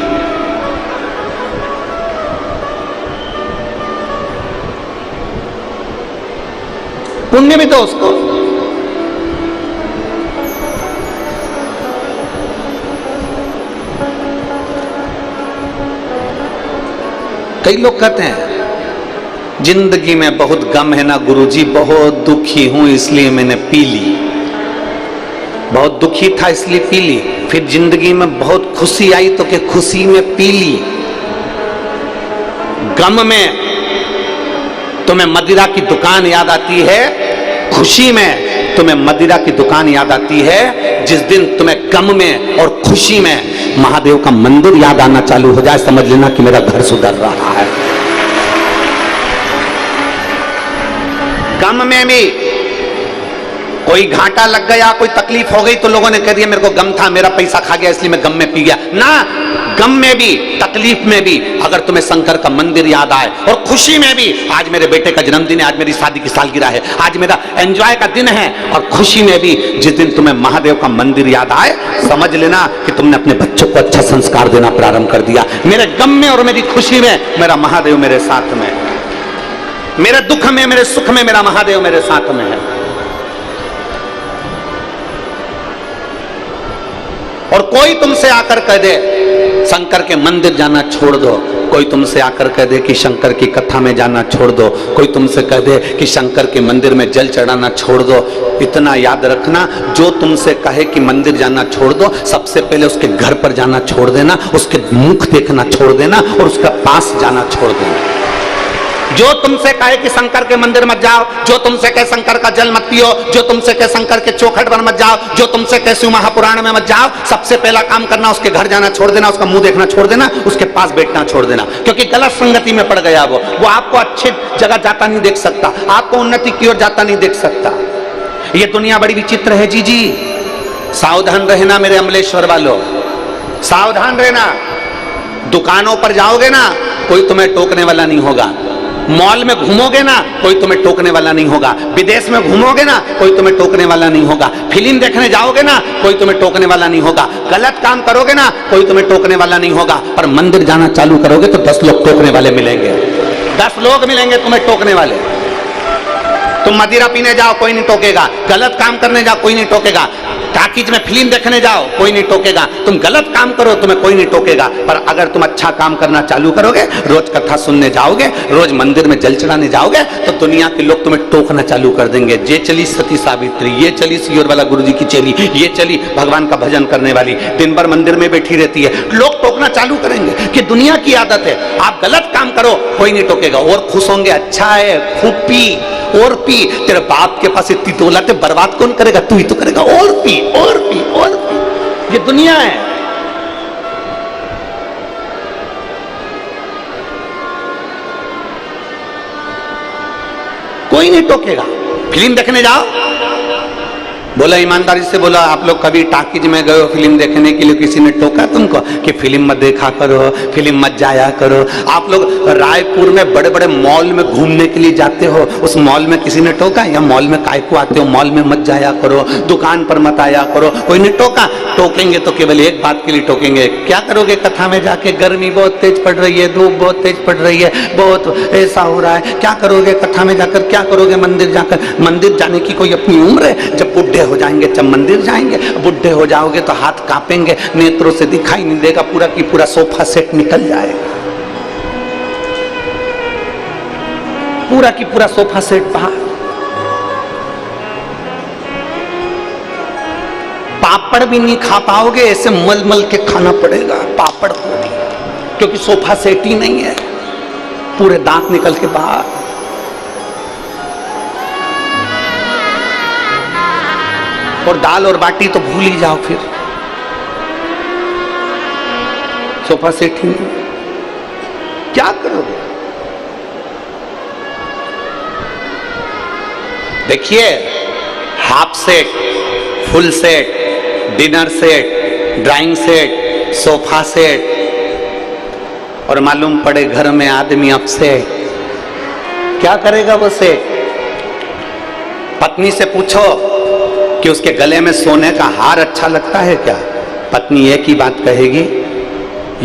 पुण्य भी दो उसको। कई लोग कहते हैं जिंदगी में बहुत गम है ना गुरुजी, बहुत दुखी हूं इसलिए मैंने पी ली, बहुत दुखी था इसलिए पी ली। फिर जिंदगी में बहुत खुशी आई तो क्या खुशी में पी ली। गम में तुम्हें मदिरा की दुकान याद आती है, खुशी में तुम्हें मदिरा की दुकान याद आती है। जिस दिन तुम्हें गम में और खुशी में महादेव का मंदिर याद आना चालू हो जाए, समझ लेना कि मेरा घर सुधर रहा है। गम में भी कोई घाटा लग गया, कोई तकलीफ हो गई तो लोगों ने कह दिया मेरे को गम था, मेरा पैसा खा गया इसलिए मैं गम में पी गया ना। गम में भी, तकलीफ में भी अगर तुम्हें शंकर का मंदिर याद आए और खुशी में भी, आज मेरे बेटे का जन्मदिन है, आज मेरी शादी की सालगिरह है, आज मेरा एंजॉय का दिन है, और खुशी में भी जिस दिन तुम्हें महादेव का मंदिर याद आए, समझ लेना कि तुमने अपने बच्चों को अच्छा संस्कार देना प्रारंभ कर दिया। मेरे गम में और मेरी खुशी में मेरा महादेव मेरे साथ में, मेरे दुख में मेरे सुख में मेरा महादेव मेरे साथ में है। और कोई तुमसे आकर कह दे शंकर के मंदिर जाना छोड़ दो, कोई तुमसे आकर कह दे कि शंकर की कथा में जाना छोड़ दो, कोई तुमसे कह दे कि शंकर के मंदिर में जल चढ़ाना छोड़ दो, इतना याद रखना, जो तुमसे कहे कि मंदिर जाना छोड़ दो, सबसे पहले उसके घर पर जाना छोड़ देना, उसके मुख देखना छोड़ देना और उसका पास जाना छोड़ देना। जो तुमसे कहे कि शंकर के मंदिर मत जाओ, जो तुमसे कहे शंकर का जल मत पियो, जो तुमसे कहे शंकर के चौखट पर मत जाओ, जो तुमसे कहे शिव महापुराण में मत जाओ, सबसे पहला काम करना उसके घर जाना छोड़ देना, उसका मुंह देखना छोड़ देना, उसके पास बैठना छोड़ देना। क्योंकि गलत संगति में पड़ गया वो आपको अच्छी जगह जाता नहीं देख सकता, आपको उन्नति की ओर जाता नहीं देख सकता। ये दुनिया बड़ी विचित्र है जी। सावधान रहना मेरे अमलेश्वर वालों, सावधान रहना। दुकानों पर जाओगे ना कोई तुम्हें टोकने वाला नहीं होगा, मॉल में घूमोगे ना कोई तुम्हें टोकने वाला नहीं होगा, विदेश में घूमोगे ना कोई तुम्हें टोकने वाला नहीं होगा, फिल्म देखने जाओगे ना कोई तुम्हें टोकने वाला नहीं होगा, गलत काम करोगे ना कोई तुम्हें टोकने वाला नहीं होगा, पर मंदिर जाना चालू करोगे तो 10 लोग टोकने वाले मिलेंगे, 10 लोग मिलेंगे तुम्हें टोकने वाले। तुम मदिरा पीने जाओ कोई नहीं टोकेगा, गलत काम करने जाओ कोई नहीं टोकेगा, टाकीज में फिल्म देखने जाओ, कोई नहीं टोकेगा। तुम गलत काम करो, तुम्हें कोई नहीं टोकेगा। पर अगर तुम अच्छा काम करना चालू करोगे, रोज कथा सुनने जाओगे, रोज मंदिर में जल चढ़ाने जाओगे, तो दुनिया के लोग तुम्हें टोकना चालू कर देंगे। ये चली सती सावित्री, ये चली सियोर वाला गुरुजी की चेली, ये चली भगवान का भजन करने वाली, दिन भर मंदिर में बैठी रहती है। लोग टोकना चालू करेंगे कि दुनिया की आदत है, आप गलत काम करो, कोई नहीं टोकेगा। और खुश होंगे, अच्छा है, खूब पी और पी। तेरे बाप के पास इतनी दौलत है, बर्बाद कौन करेगा? तू ही तो करेगा। और पी और पी और पी। ये दुनिया है। कोई नहीं टोकेगा। फिल्म देखने जाओ, बोला ईमानदारी से बोला, आप लोग कभी टाकीज में गए हो फिल्म देखने के लिए, किसी ने टोका तुमको कि फिल्म मत देखा करो, फिल्म मत जाया करो? आप लोग रायपुर में बड़े बड़े मॉल में घूमने के लिए जाते हो, उस मॉल में किसी ने टोका? या मॉल में काय को आते हो? मॉल में मत जाया करो, दुकान पर मत आया करो, कोई नहीं टोका? टोकेंगे तो केवल एक बात के लिए टोकेंगे, क्या करोगे कथा में जाके? गर्मी बहुत तेज पड़ रही है, धूप बहुत तेज पड़ रही है, बहुत ऐसा हो रहा है, क्या करोगे कथा में जाकर? क्या करोगे मंदिर जाकर? मंदिर जाने की कोई अपनी उम्र है? जब बुढ़े हो जाएंगे जब मंदिर जाएंगे। बुढ़े हो जाओगे तो हाथ कांपेंगे, नेत्रों से दिखाई नहीं देगा, पूरा की पूरा सोफा सेट निकल जाएगा, पूरा की पूरा सोफा सेट बाहर। पापड़ भी नहीं खा पाओगे, ऐसे मल मल के खाना पड़ेगा पापड़ को भी, क्योंकि सोफा सेट ही नहीं है, पूरे दांत निकल के बाहर। और दाल और बाटी तो भूल ही जाओ, फिर सोफा सेट ही नहीं, क्या करोगे? देखिए, half set, full set, dinner set, drawing set, sofa set, और मालूम पड़े घर में आदमी अपसेट, क्या करेगा वो सेट? पत्नी से पूछो कि उसके गले में सोने का हार अच्छा लगता है क्या? पत्नी एक ही बात कहेगी,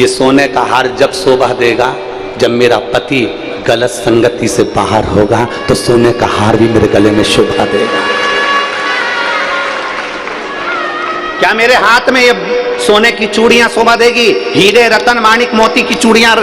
ये सोने का हार जब शोभा देगा जब मेरा पति गलत संगति से बाहर होगा, तो सोने का हार भी मेरे गले में शोभा देगा। क्या मेरे हाथ में ये सोने की चूड़ियां शोभा देगी? हीरे रतन माणिक मोती की चूड़ियां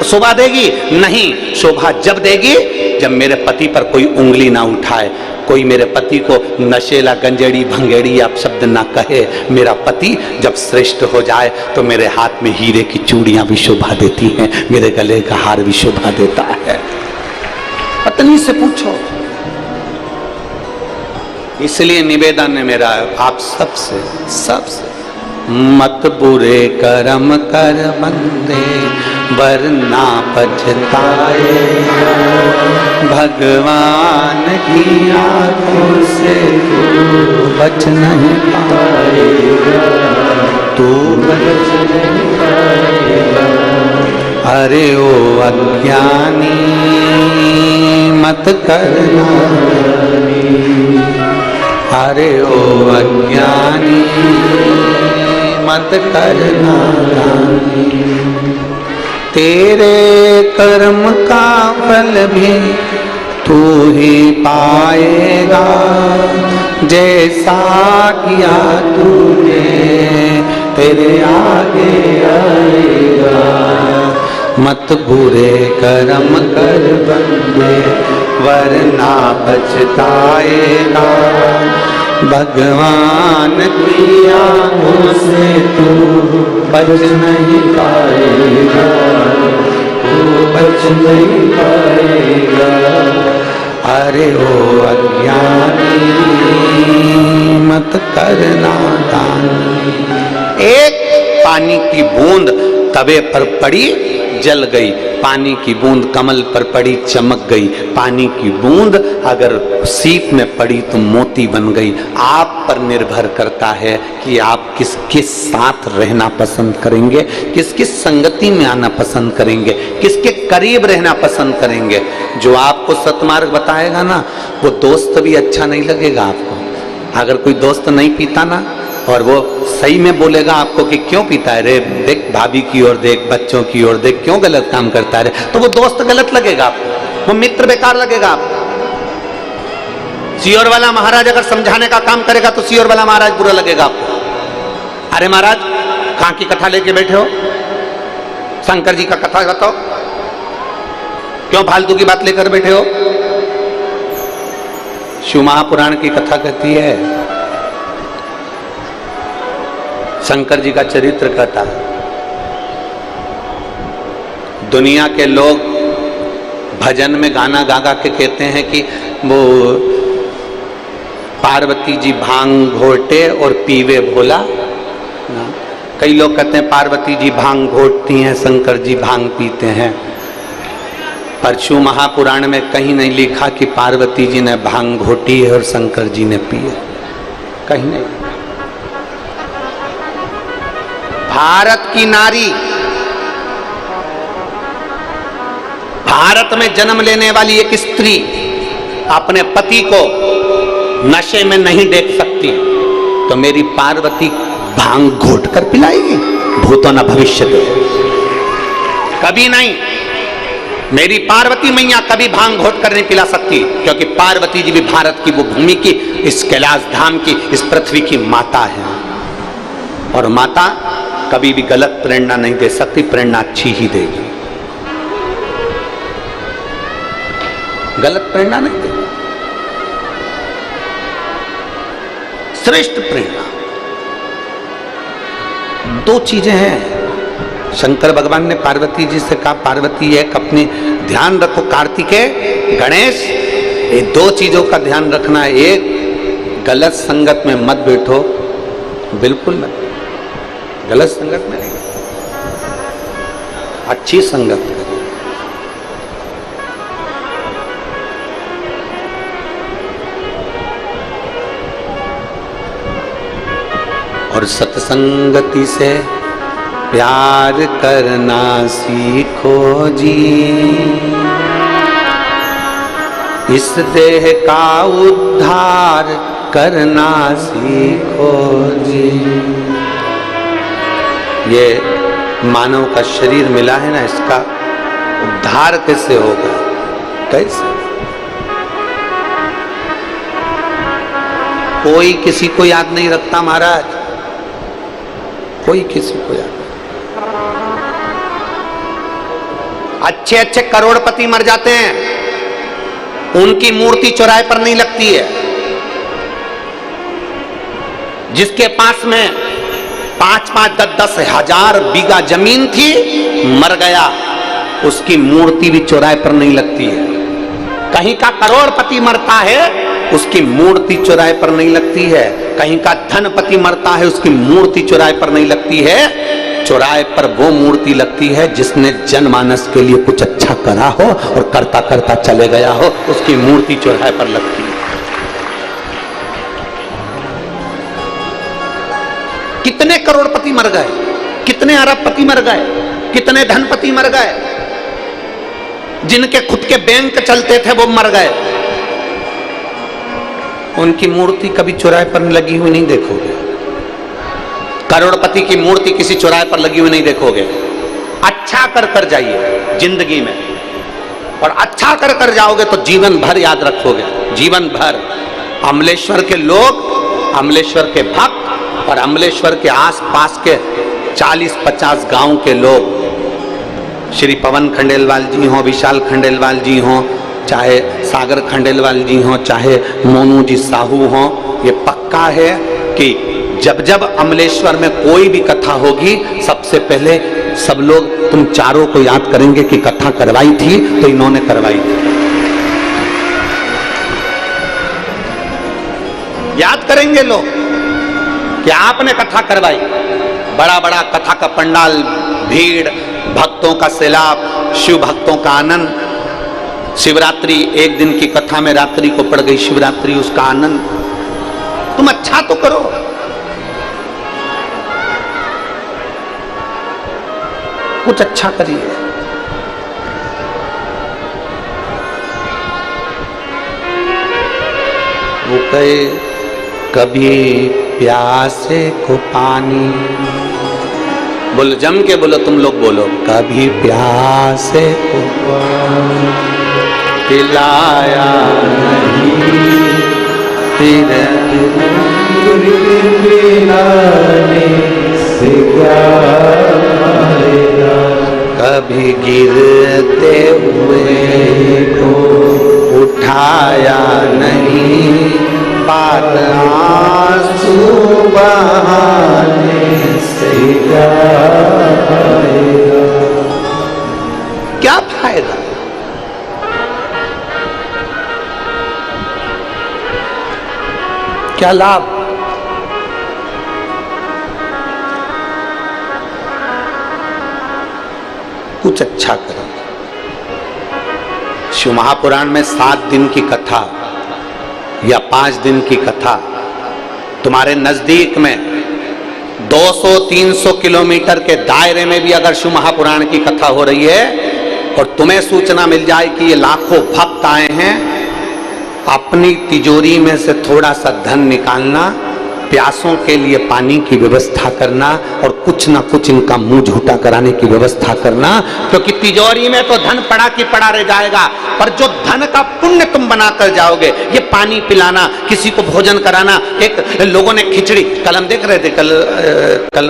शोभा देगी? नहीं, शोभा जब देगी जब मेरे पति पर कोई उंगली ना उठाए, कोई मेरे पति को नशेला गंजेड़ी भंगेड़ी आप शब्द ना कहे। मेरा पति जब श्रेष्ठ हो जाए तो मेरे हाथ में हीरे की चूड़ियां भी शोभा देती हैं, मेरे गले का हार भी शोभा देता है। पत्नी से पूछो। इसलिए निवेदन है मेरा आप सबसे मत बुरे कर्म कर बंदे वरना पछताए, भगवान की आंखों से तू बच नहीं पाएगा, तू बच नहीं पाएगा। अरे ओ अज्ञानी मत करना, अरे ओ अज्ञानी मत करना, तेरे कर्म का फल भी तू ही पाएगा, जैसा किया तूने तेरे आगे आएगा। मत बुरे कर्म कर बंदे वरना पछताएगा, भगवान की आंखों से तू बच नहीं पाएगा, तू बच नहीं पाएगा। अरे ओ अज्ञानी मत करना दानी। एक पानी की बूंद तवे पर पड़ी जल गई, पानी की बूंद कमल पर पड़ी चमक गई, पानी की बूंद अगर सीप में पड़ी तो मोती बन गई। आप पर निर्भर करता है कि आप किसके साथ रहना पसंद करेंगे, किसकी संगति में आना पसंद करेंगे, किसके करीब रहना पसंद करेंगे। जो आपको सतमार्ग बताएगा ना, वो दोस्त भी अच्छा नहीं लगेगा आपको। अगर कोई दोस्त नहीं पीता ना और वो सही में बोलेगा आपको कि क्यों पीता है रे, देख भाभी की ओर देख, बच्चों की ओर देख, क्यों गलत काम करता है रे, तो वो दोस्त गलत लगेगा आपको, वो मित्र बेकार लगेगा आपको। सियोर वाला महाराज अगर समझाने का काम करेगा तो सियोर वाला महाराज बुरा लगेगा आपको। अरे महाराज कहां की कथा लेके बैठे हो, शंकर जी का कथा बताओ, क्यों फालतू की बात लेकर बैठे हो। शिव महापुराण की कथा कहती है, शंकर जी का चरित्र कहता है। दुनिया के लोग भजन में गाना गा गा के कहते हैं कि वो पार्वती जी भांग घोटे और पीवे भोला। कई लोग कहते हैं पार्वती जी भांग घोटती हैं, शंकर जी भांग पीते हैं। पर शिव महापुराण में कहीं नहीं लिखा कि पार्वती जी ने भांग घोटी है और शंकर जी ने पी है, कहीं नहीं। भारत की नारी, भारत में जन्म लेने वाली एक स्त्री अपने पति को नशे में नहीं देख सकती, तो मेरी पार्वती भांग घोट कर पिलाएगी? भूतो न भविष्य दे, कभी नहीं। मेरी पार्वती मैया कभी भांग घोट कर नहीं पिला सकती, क्योंकि पार्वती जी भी भारत की वो भूमि की, इस कैलाश धाम की, इस पृथ्वी की माता है। और माता कभी भी गलत प्रेरणा नहीं दे सकती, प्रेरणा अच्छी ही देगी, गलत प्रेरणा नहीं देगी, श्रेष्ठ प्रेरणा। दो चीजें हैं। शंकर भगवान ने पार्वती जी से कहा, पार्वती एक अपनी ध्यान रखो, कार्तिकेय गणेश, ये दो चीजों का ध्यान रखना है। एक, गलत संगत में मत बैठो, बिल्कुल मत, गलत संगत में नहीं, अच्छी संगत करो। और सत्संगति से प्यार करना सीखो जी, इस देह का उद्धार करना सीखो जी। ये मानव का शरीर मिला है ना, इसका उद्धार कैसे होगा, कैसे? कोई किसी को याद नहीं रखता महाराज, कोई किसी को याद नहीं। अच्छे अच्छे करोड़पति मर जाते हैं, उनकी मूर्ति चौराहे पर नहीं लगती है। जिसके पास में 5-5, 10-10 हजार बीघा जमीन थी, मर गया, उसकी मूर्ति भी चौराहे पर नहीं लगती है। कहीं का करोड़पति मरता है, उसकी मूर्ति चौराहे पर नहीं लगती है। कहीं का धनपति मरता है, उसकी मूर्ति चौराहे पर नहीं लगती है। चौराहे पर वो मूर्ति लगती है जिसने जनमानस के लिए कुछ अच्छा करा हो और करता करता चले गया हो, उसकी मूर्ति चौराहे पर लगती है। कितने करोड़पति मर गए, कितने अरबपति मर गए, कितने धनपति मर गए, जिनके खुद के बैंक चलते थे वो मर गए, उनकी मूर्ति कभी चौराहे पर लगी हुई नहीं देखोगे। करोड़पति की मूर्ति किसी चौराहे पर लगी हुई नहीं देखोगे। अच्छा कर कर जाइए जिंदगी में, और अच्छा कर कर जाओगे तो जीवन भर याद रखोगे, जीवन भर। अमलेश्वर के लोग, अमलेश्वर के भक्त और अमलेश्वर के आसपास के 40-50 गांव के लोग, श्री पवन खंडेलवाल जी हों, विशाल खंडेलवाल जी हों, चाहे सागर खंडेलवाल जी हों, चाहे मोनू जी साहू हों, ये पक्का है कि जब जब अमलेश्वर में कोई भी कथा होगी, सबसे पहले सब लोग तुम चारों को याद करेंगे कि कथा करवाई थी तो इन्होंने करवाई थी। याद करेंगे लोग कि आपने कथा करवाई। बड़ा बड़ा कथा का पंडाल, भीड़, भक्तों का सैलाब, शिव भक्तों का आनंद। शिवरात्रि, एक दिन की कथा में रात्रि को पड़ गई शिवरात्रि, उसका आनंद। तुम अच्छा तो करो, कुछ अच्छा करिए। वो कहे कभी प्यासे को पानी, बोलो जम के बोलो, तुम लोग बोलो, कभी प्यासे को पानी पिलाया नहीं, तेरे से क्या फायदा, कभी गिरते हुए को उठाया नहीं, बात आंसू बहाने से क्या फायदा, क्या फायदा। क्या लाभ। कुछ अच्छा करो। शिव महापुराण में 7 दिन की कथा या 5 दिन की कथा, तुम्हारे नजदीक में 200-300 किलोमीटर के दायरे में भी अगर शिव महापुराण की कथा हो रही है और तुम्हें सूचना मिल जाए कि ये लाखों भक्त आए हैं, अपनी तिजोरी में से थोड़ा सा धन निकालना, प्यासों के लिए पानी की व्यवस्था करना और कुछ ना कुछ इनका मुंह झूठा कराने की व्यवस्था करना, क्योंकि तिजोरी में तो धन पड़ा की पड़ा रह जाएगा, पर जो धन का पुण्य तुम बना कर जाओगे, ये पानी पिलाना, किसी को भोजन कराना। एक लोगों ने खिचड़ी, कल हम देख रहे थे, कल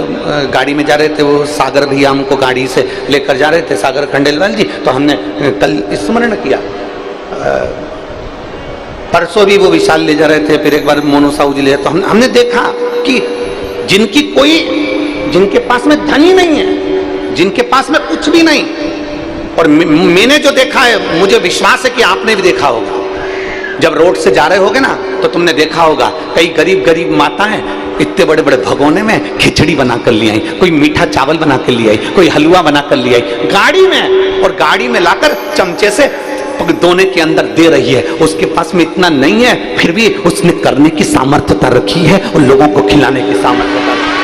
गाड़ी में जा रहे थे, वो सागर भैया हमको गाड़ी से लेकर जा रहे थे, सागर खंडेलवाल जी, तो हमने कल स्मरण किया, परसों भी वो विशाल ले जा रहे थे, फिर एक बार मोनू साहू जी ले, तो हमने देखा कि जिनके पास में धन ही नहीं है, जिनके पास में कुछ भी नहीं, और मैंने जो देखा है, मुझे विश्वास है कि आपने भी देखा होगा, जब रोड से जा रहे होगे ना तो तुमने देखा होगा कई गरीब माताएं इतने बड़े बड़े भगोने में खिचड़ी बना कर ले आई, कोई मीठा चावल बना कर ले आई, कोई हलवा बना कर ले आई गाड़ी में, और गाड़ी में लाकर चमचे से दोने के अंदर दे रही है। उसके पास में इतना नहीं है, फिर भी उसने करने की सामर्थ्यता रखी है और लोगों को खिलाने की सामर्थ्यता रखी है।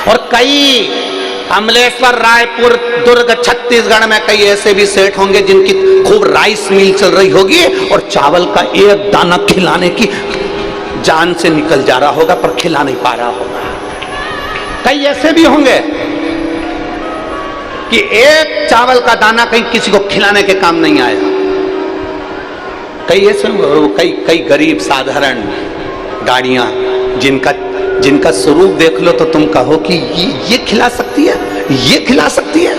और कई अमलेश्वर, रायपुर, दुर्ग, छत्तीसगढ़ में कई ऐसे भी सेठ होंगे जिनकी खूब राइस मिल चल रही होगी और चावल का एक दाना खिलाने की जान से निकल जा रहा होगा, पर खिला नहीं पा रहा होगा। कई ऐसे भी होंगे कि एक चावल का दाना कहीं किसी को खिलाने के काम नहीं आया। कई ऐसे, कई गरीब साधारण गाड़ियां जिनका स्वरूप देख लो तो तुम कहो कि ये खिला सकती है, ये खिला सकती है।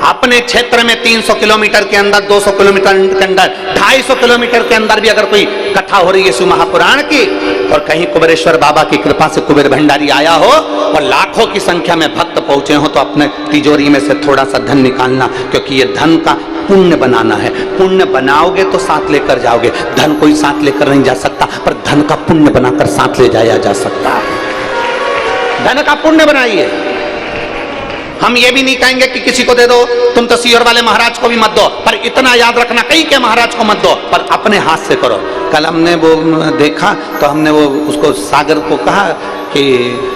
अपने क्षेत्र में 300 किलोमीटर के अंदर, 200 किलोमीटर के अंदर, 250 किलोमीटर के अंदर भी अगर कोई कथा हो रही है शिव महापुराण की, और कहीं कुबेरेश्वर बाबा की कृपा से कुबेर भंडारी आया हो और लाखों की संख्या में भक्त पहुंचे हो, तो अपने तिजोरी में से थोड़ा सा धन निकालना, क्योंकि ये धन का पुण्य बनाना है। पुण्य बनाओगे तो साथ लेकर जाओगे, धन कोई साथ लेकर नहीं जा सकता, पर धन का पुण्य बनाकर साथ ले जाया जा सकता है। धन का पुण्य बनाइए। हम ये भी नहीं कहेंगे कि किसी को दे दो, तुम तो सीहोर वाले महाराज को भी मत दो, पर इतना याद रखना कहीं के महाराज को मत दो, पर अपने हाथ से करो। कल हमने वो देखा तो हमने वो उसको सागर को कहा कि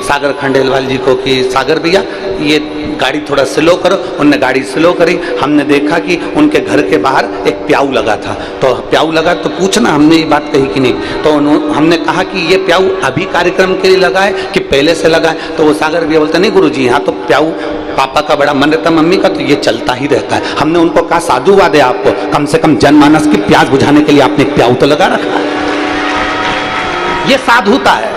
सागर खंडेलवाल जी को कि सागर भैया ये गाड़ी थोड़ा स्लो करो। उनने गाड़ी स्लो करी। हमने देखा कि उनके घर के बाहर एक प्याऊ लगा था, तो प्याऊ लगा तो पूछना हमने ये बात कही कि नहीं, तो हमने कहा कि ये प्याऊ अभी कार्यक्रम के लिए लगा है कि पहले से लगा है। तो वो सागर भैया बोलते नहीं गुरुजी, यहाँ तो प्याऊ पापा का बड़ा मन रहता, मम्मी का, तो ये चलता ही रहता है। हमने उनको कहा साधुवाद है आपको, कम से कम जनमानस की प्यास बुझाने के लिए आपने प्याऊ तो लगा रखा है। ये साधुता है,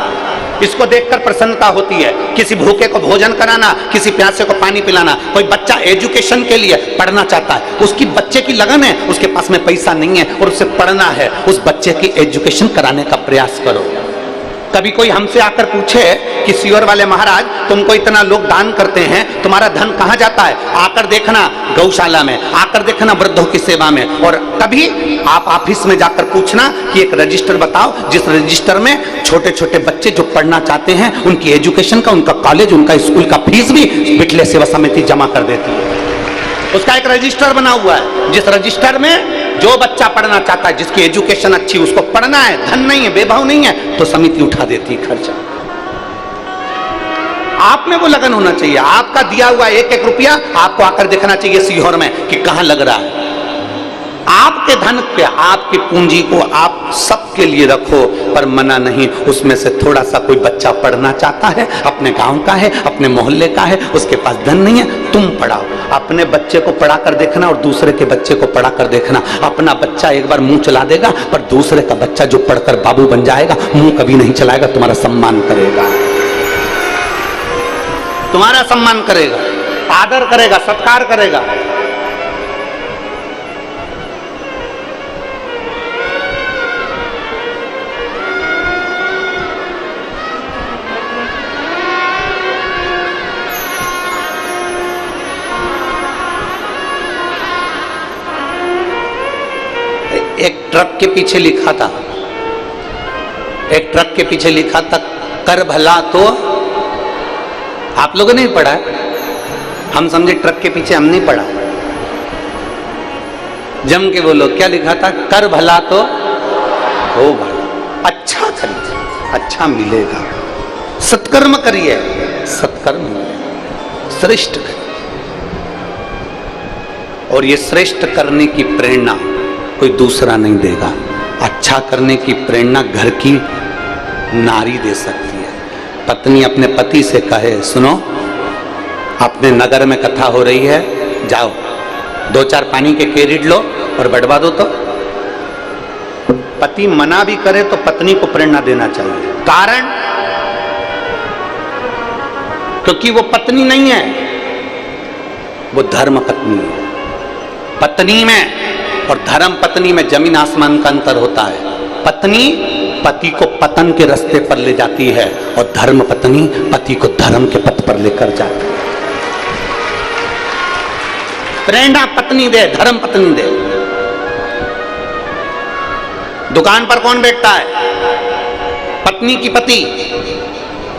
इसको देखकर प्रसन्नता होती है। किसी भूखे को भोजन कराना, किसी प्यासे को पानी पिलाना। कोई बच्चा एजुकेशन के लिए पढ़ना चाहता है, उसकी बच्चे की लगन है, उसके पास में पैसा नहीं है और उसे पढ़ना है, उस बच्चे की एजुकेशन कराने का प्रयास करो। कभी कोई हमसे आकर पूछे कि सीहोर वाले महाराज तुमको इतना लोग दान करते हैं, तुम्हारा धन कहाँ जाता है? आकर देखना गौशाला में, आकर देखना वृद्धों की सेवा में, और कभी आप ऑफिस में जाकर पूछना कि एक रजिस्टर बताओ जिस रजिस्टर में छोटे छोटे बच्चे जो पढ़ना चाहते हैं उनकी एजुकेशन का, उनका कॉलेज, उनका स्कूल का फीस भी बिटले सेवा समिति जमा कर देती है। उसका एक रजिस्टर बना हुआ है, जिस रजिस्टर में जो बच्चा पढ़ना चाहता है, जिसकी एजुकेशन अच्छी, उसको पढ़ना है, धन नहीं है, बेभाव नहीं है, तो समिति उठा देती है खर्चा। आप में वो लगन होना चाहिए। आपका दिया हुआ एक एक रुपया आपको आकर देखना चाहिए सीहोर में कि कहां लग रहा है। आपके धन पे, आपकी पूंजी को आप सबके लिए रखो, पर मना नहीं। उसमें से थोड़ा सा कोई बच्चा पढ़ना चाहता है, अपने गांव का है, अपने मोहल्ले का है, उसके पास धन नहीं है, तुम पढ़ाओ। अपने बच्चे को पढ़ा कर देखना और दूसरे के बच्चे को पढ़ा कर देखना। अपना बच्चा एक बार मुंह चला देगा, पर दूसरे का बच्चा जो पढ़कर बाबू बन जाएगा, मुंह कभी नहीं चलाएगा, तुम्हारा सम्मान करेगा, तुम्हारा सम्मान करेगा, आदर करेगा, सत्कार करेगा। एक ट्रक के पीछे लिखा था, एक ट्रक के पीछे लिखा था, कर भला तो। आप लोगों ने पढ़ा है, हम समझे ट्रक के पीछे, हम नहीं पढ़ा। जम के बोलो, क्या लिखा था? कर भला तो होगा, अच्छा करिए, अच्छा मिलेगा, सत्कर्म करिए, सत्कर्म मिलेगा, श्रेष्ठ करिए। और ये श्रेष्ठ करने की प्रेरणा कोई दूसरा नहीं देगा। अच्छा करने की प्रेरणा घर की नारी दे सकती है। पत्नी अपने पति से कहे, सुनो, अपने नगर में कथा हो रही है, जाओ 2-4 पानी के केरिड लो और बटवा दो। तो पति मना भी करे तो पत्नी को प्रेरणा देना चाहिए। कारण, क्योंकि वो पत्नी नहीं है, वो धर्म पत्नी है। पत्नी में और धर्म पत्नी में जमीन आसमान का अंतर होता है। पत्नी पति को पतन के रास्ते पर ले जाती है और धर्म पत्नी पति को धर्म के पथ पर लेकर जाती है। प्रेरणा पत्नी दे, धर्म पत्नी दे। दुकान पर कौन बैठता है? पत्नी की पति।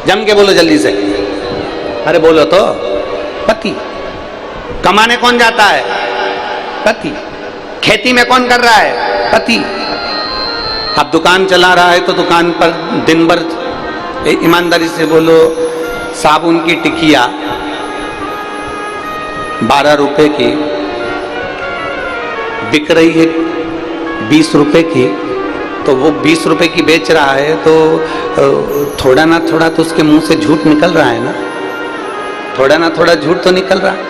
जम के बोलो जल्दी से, अरे बोलो तो। पति। कमाने कौन जाता है? पति। खेती में कौन कर रहा है? पति। अब दुकान चला रहा है तो दुकान पर दिन भर, ईमानदारी से बोलो, साबुन की टिकिया 12 रुपए की बिक रही है 20 रुपए की, तो वो 20 रुपए की बेच रहा है तो थोड़ा ना थोड़ा तो उसके मुंह से झूठ निकल रहा है ना, थोड़ा ना थोड़ा झूठ तो निकल रहा है।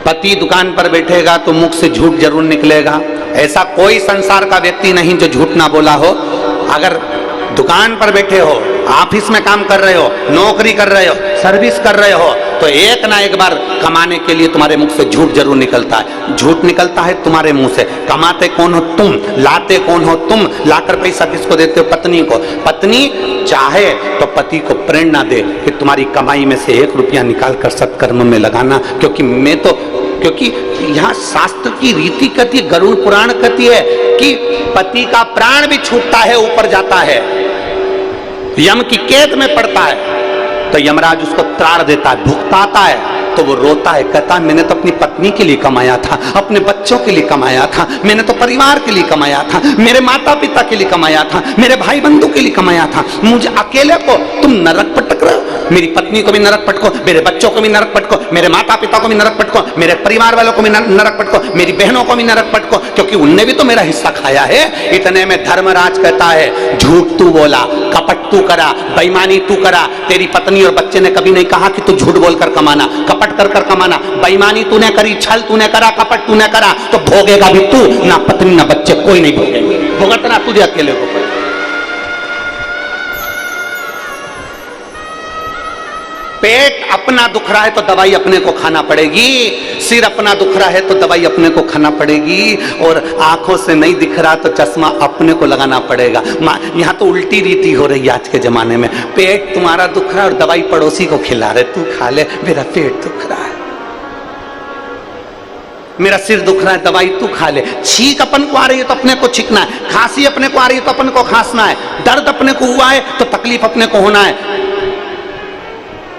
पति दुकान पर बैठेगा तो मुख से झूठ जरूर निकलेगा। ऐसा कोई संसार का व्यक्ति नहीं जो झूठ ना बोला हो। अगर दुकान पर बैठे हो, ऑफिस में काम कर रहे हो, नौकरी कर रहे हो, सर्विस कर रहे हो, तो एक ना एक बार कमाने के लिए तुम्हारे मुख से झूठ जरूर निकलता है। झूठ निकलता है तुम्हारे मुंह से। कमाते कौन हो तुम, लाते कौन हो तुम। लाकर पैसा किसको देते हो? पत्नी को। पत्नी चाहे तो पति को प्रेरणा दे कि तुम्हारी कमाई में से 1 रुपया निकाल कर सत्कर्म में लगाना। क्योंकि यहाँ शास्त्र की रीति कहती है, गरुड़ पुराण कहती है कि पति का प्राण भी छूटता है, ऊपर जाता है, यम की कैद में पड़ता है, तो यमराज उसको त्राण देता है, भुगताता है, तो वो रोता है, कहता है मैंने तो अपनी पत्नी के लिए कमाया था, अपने बच्चों के लिए कमाया था, मैंने तो परिवार के लिए कमाया था, मेरे माता पिता के लिए कमाया था, मेरे भाई बंधु के लिए कमाया था। मुझे अकेले को तुम नरक पटक रहे हो। मेरी पत्नी को भी नरक पटको, मेरे बच्चों को भी नरक पटको, मेरे माता पिता को भी नरक पटको, मेरे परिवार वालों को भी नरक पटको, मेरी बहनों को भी नरक पटको, क्योंकि उनने भी तो मेरा हिस्सा खाया है। इतने में धर्मराज कहता है, झूठ तू बोला, कपट तू करा, बेईमानी तू करा। तेरी पत्नी और बच्चे ने कभी नहीं कहा कि तू झूठ बोलकर कमाना, कपट कर कर कमाना। बेईमानी तूने करी, छल तूने करा, कपट तूने करा, तो भोगेगा भी तू, ना पत्नी ना बच्चे, कोई नहीं भोगेंगे। भुगतना तुझे अकेले को पड़ेगा। पेट अपना दुख रहा है तो दवाई अपने को खाना पड़ेगी, सिर अपना दुख रहा है तो दवाई अपने को खाना पड़ेगी, और आंखों से नहीं दिख रहा तो चश्मा अपने को लगाना पड़ेगा। यहाँ तो उल्टी रीति हो रही है आज के जमाने में। पेट तुम्हारा दुख रहा है और दवाई पड़ोसी को खिला रहे, तू खा ले, मेरा पेट दुख रहा है, मेरा सिर दुख रहा है, दवाई तू खा ले। छींक अपन को आ रही है तो अपने को छींकना है, खांसी अपने को आ रही है तो अपन को खांसना है, दर्द अपने को हुआ है तो तकलीफ अपने को होना है।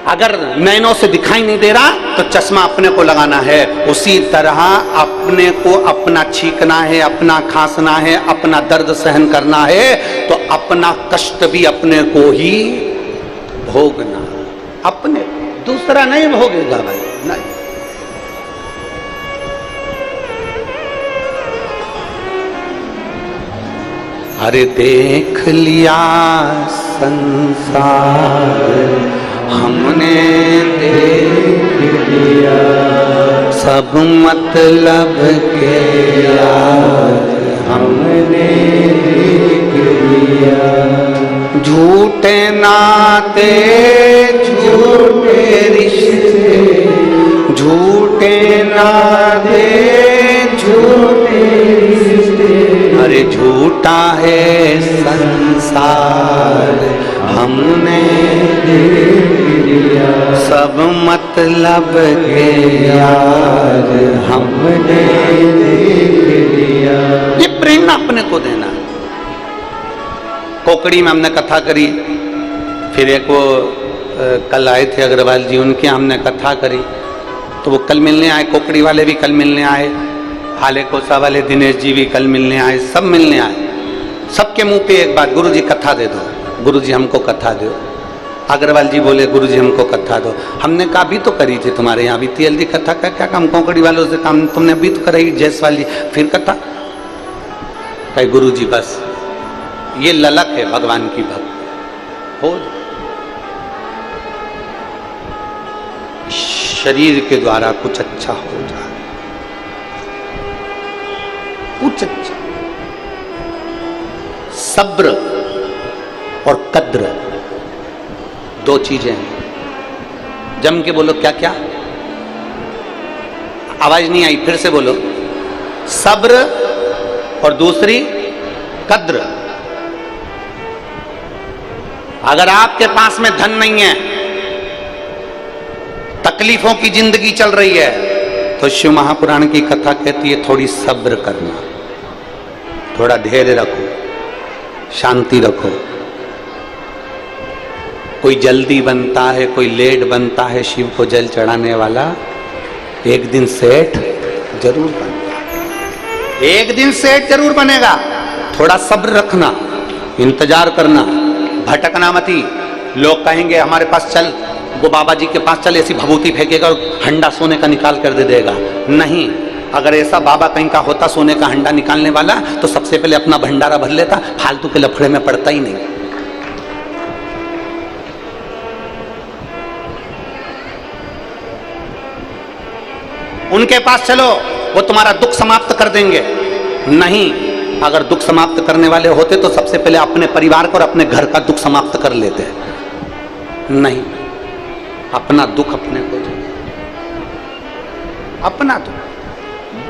अगर नैनों से दिखाई नहीं दे रहा तो चश्मा अपने को लगाना है। उसी तरह अपने को अपना छींकना है, अपना खांसना है, अपना दर्द सहन करना है, तो अपना कष्ट भी अपने को ही भोगना, अपने, दूसरा नहीं भोगेगा भाई, नहीं। अरे देख लिया संसार हमने देख लिया, सब मतलब के यार हमने देख लिया। झूठे नाते झूठे रिश्ते, झूठे नाते झूठे रिश्ते, अरे झूठा है संसार हमने देख लिया, सब मतलब के यार हमने देख लिया। ये प्रेरणा अपने को देना। कोकड़ी में हमने कथा करी, फिर एक वो कल आए थे अग्रवाल जी, उनके हमने कथा करी, तो वो कल मिलने आए, कोकड़ी वाले भी कल मिलने आए, हाले कोसा वाले दिनेश जी भी कल मिलने आए, सब मिलने आए। सबके मुंह पे एक बात, गुरु जी कथा दे दो, गुरु जी हमको कथा दो। अग्रवाल जी बोले गुरु जी हमको कथा दो। हमने कहा भी तो करी थी तुम्हारे यहाँ भी तेल दी कथा का क्या काम, कोकड़ी वालों से काम तुमने अभी तो कराई जयसवाल जी, फिर कथा कहे गुरु जी बस ये ललक है भगवान की भक्त हो, शरीर के द्वारा कुछ अच्छा हो जाए, कुछ अच्छा। सब्र और कद्र दो चीजें हैं। जम के बोलो क्या क्या, आवाज नहीं आई, फिर से बोलो। सब्र और दूसरी कद्र। अगर आपके पास में धन नहीं है, तकलीफों की जिंदगी चल रही है, तो शिव महापुराण की कथा कहती है थोड़ी सब्र करना, थोड़ा धैर्य रखो, शांति रखो। कोई जल्दी बनता है, कोई लेट बनता है, शिव को जल चढ़ाने वाला एक दिन सेठ जरूर बनता है, एक दिन सेठ जरूर बनेगा। थोड़ा सब्र रखना, इंतजार करना, भटकना मती। लोग कहेंगे हमारे पास चल, वो बाबा जी के पास चल, ऐसी भभूति फेंकेगा और हंडा सोने का निकाल कर दे देगा। नहीं, अगर ऐसा बाबा कहीं का होता सोने का हंडा निकालने वाला, तो सबसे पहले अपना भंडारा भर लेता, फालतू के लफड़े में पड़ता ही नहीं। उनके पास चलो, वो तुम्हारा दुख समाप्त कर देंगे। नहीं, अगर दुख समाप्त करने वाले होते तो सबसे पहले अपने परिवार को और अपने घर का दुख समाप्त कर लेते। नहीं, अपना दुख अपने को दो, अपना दुख।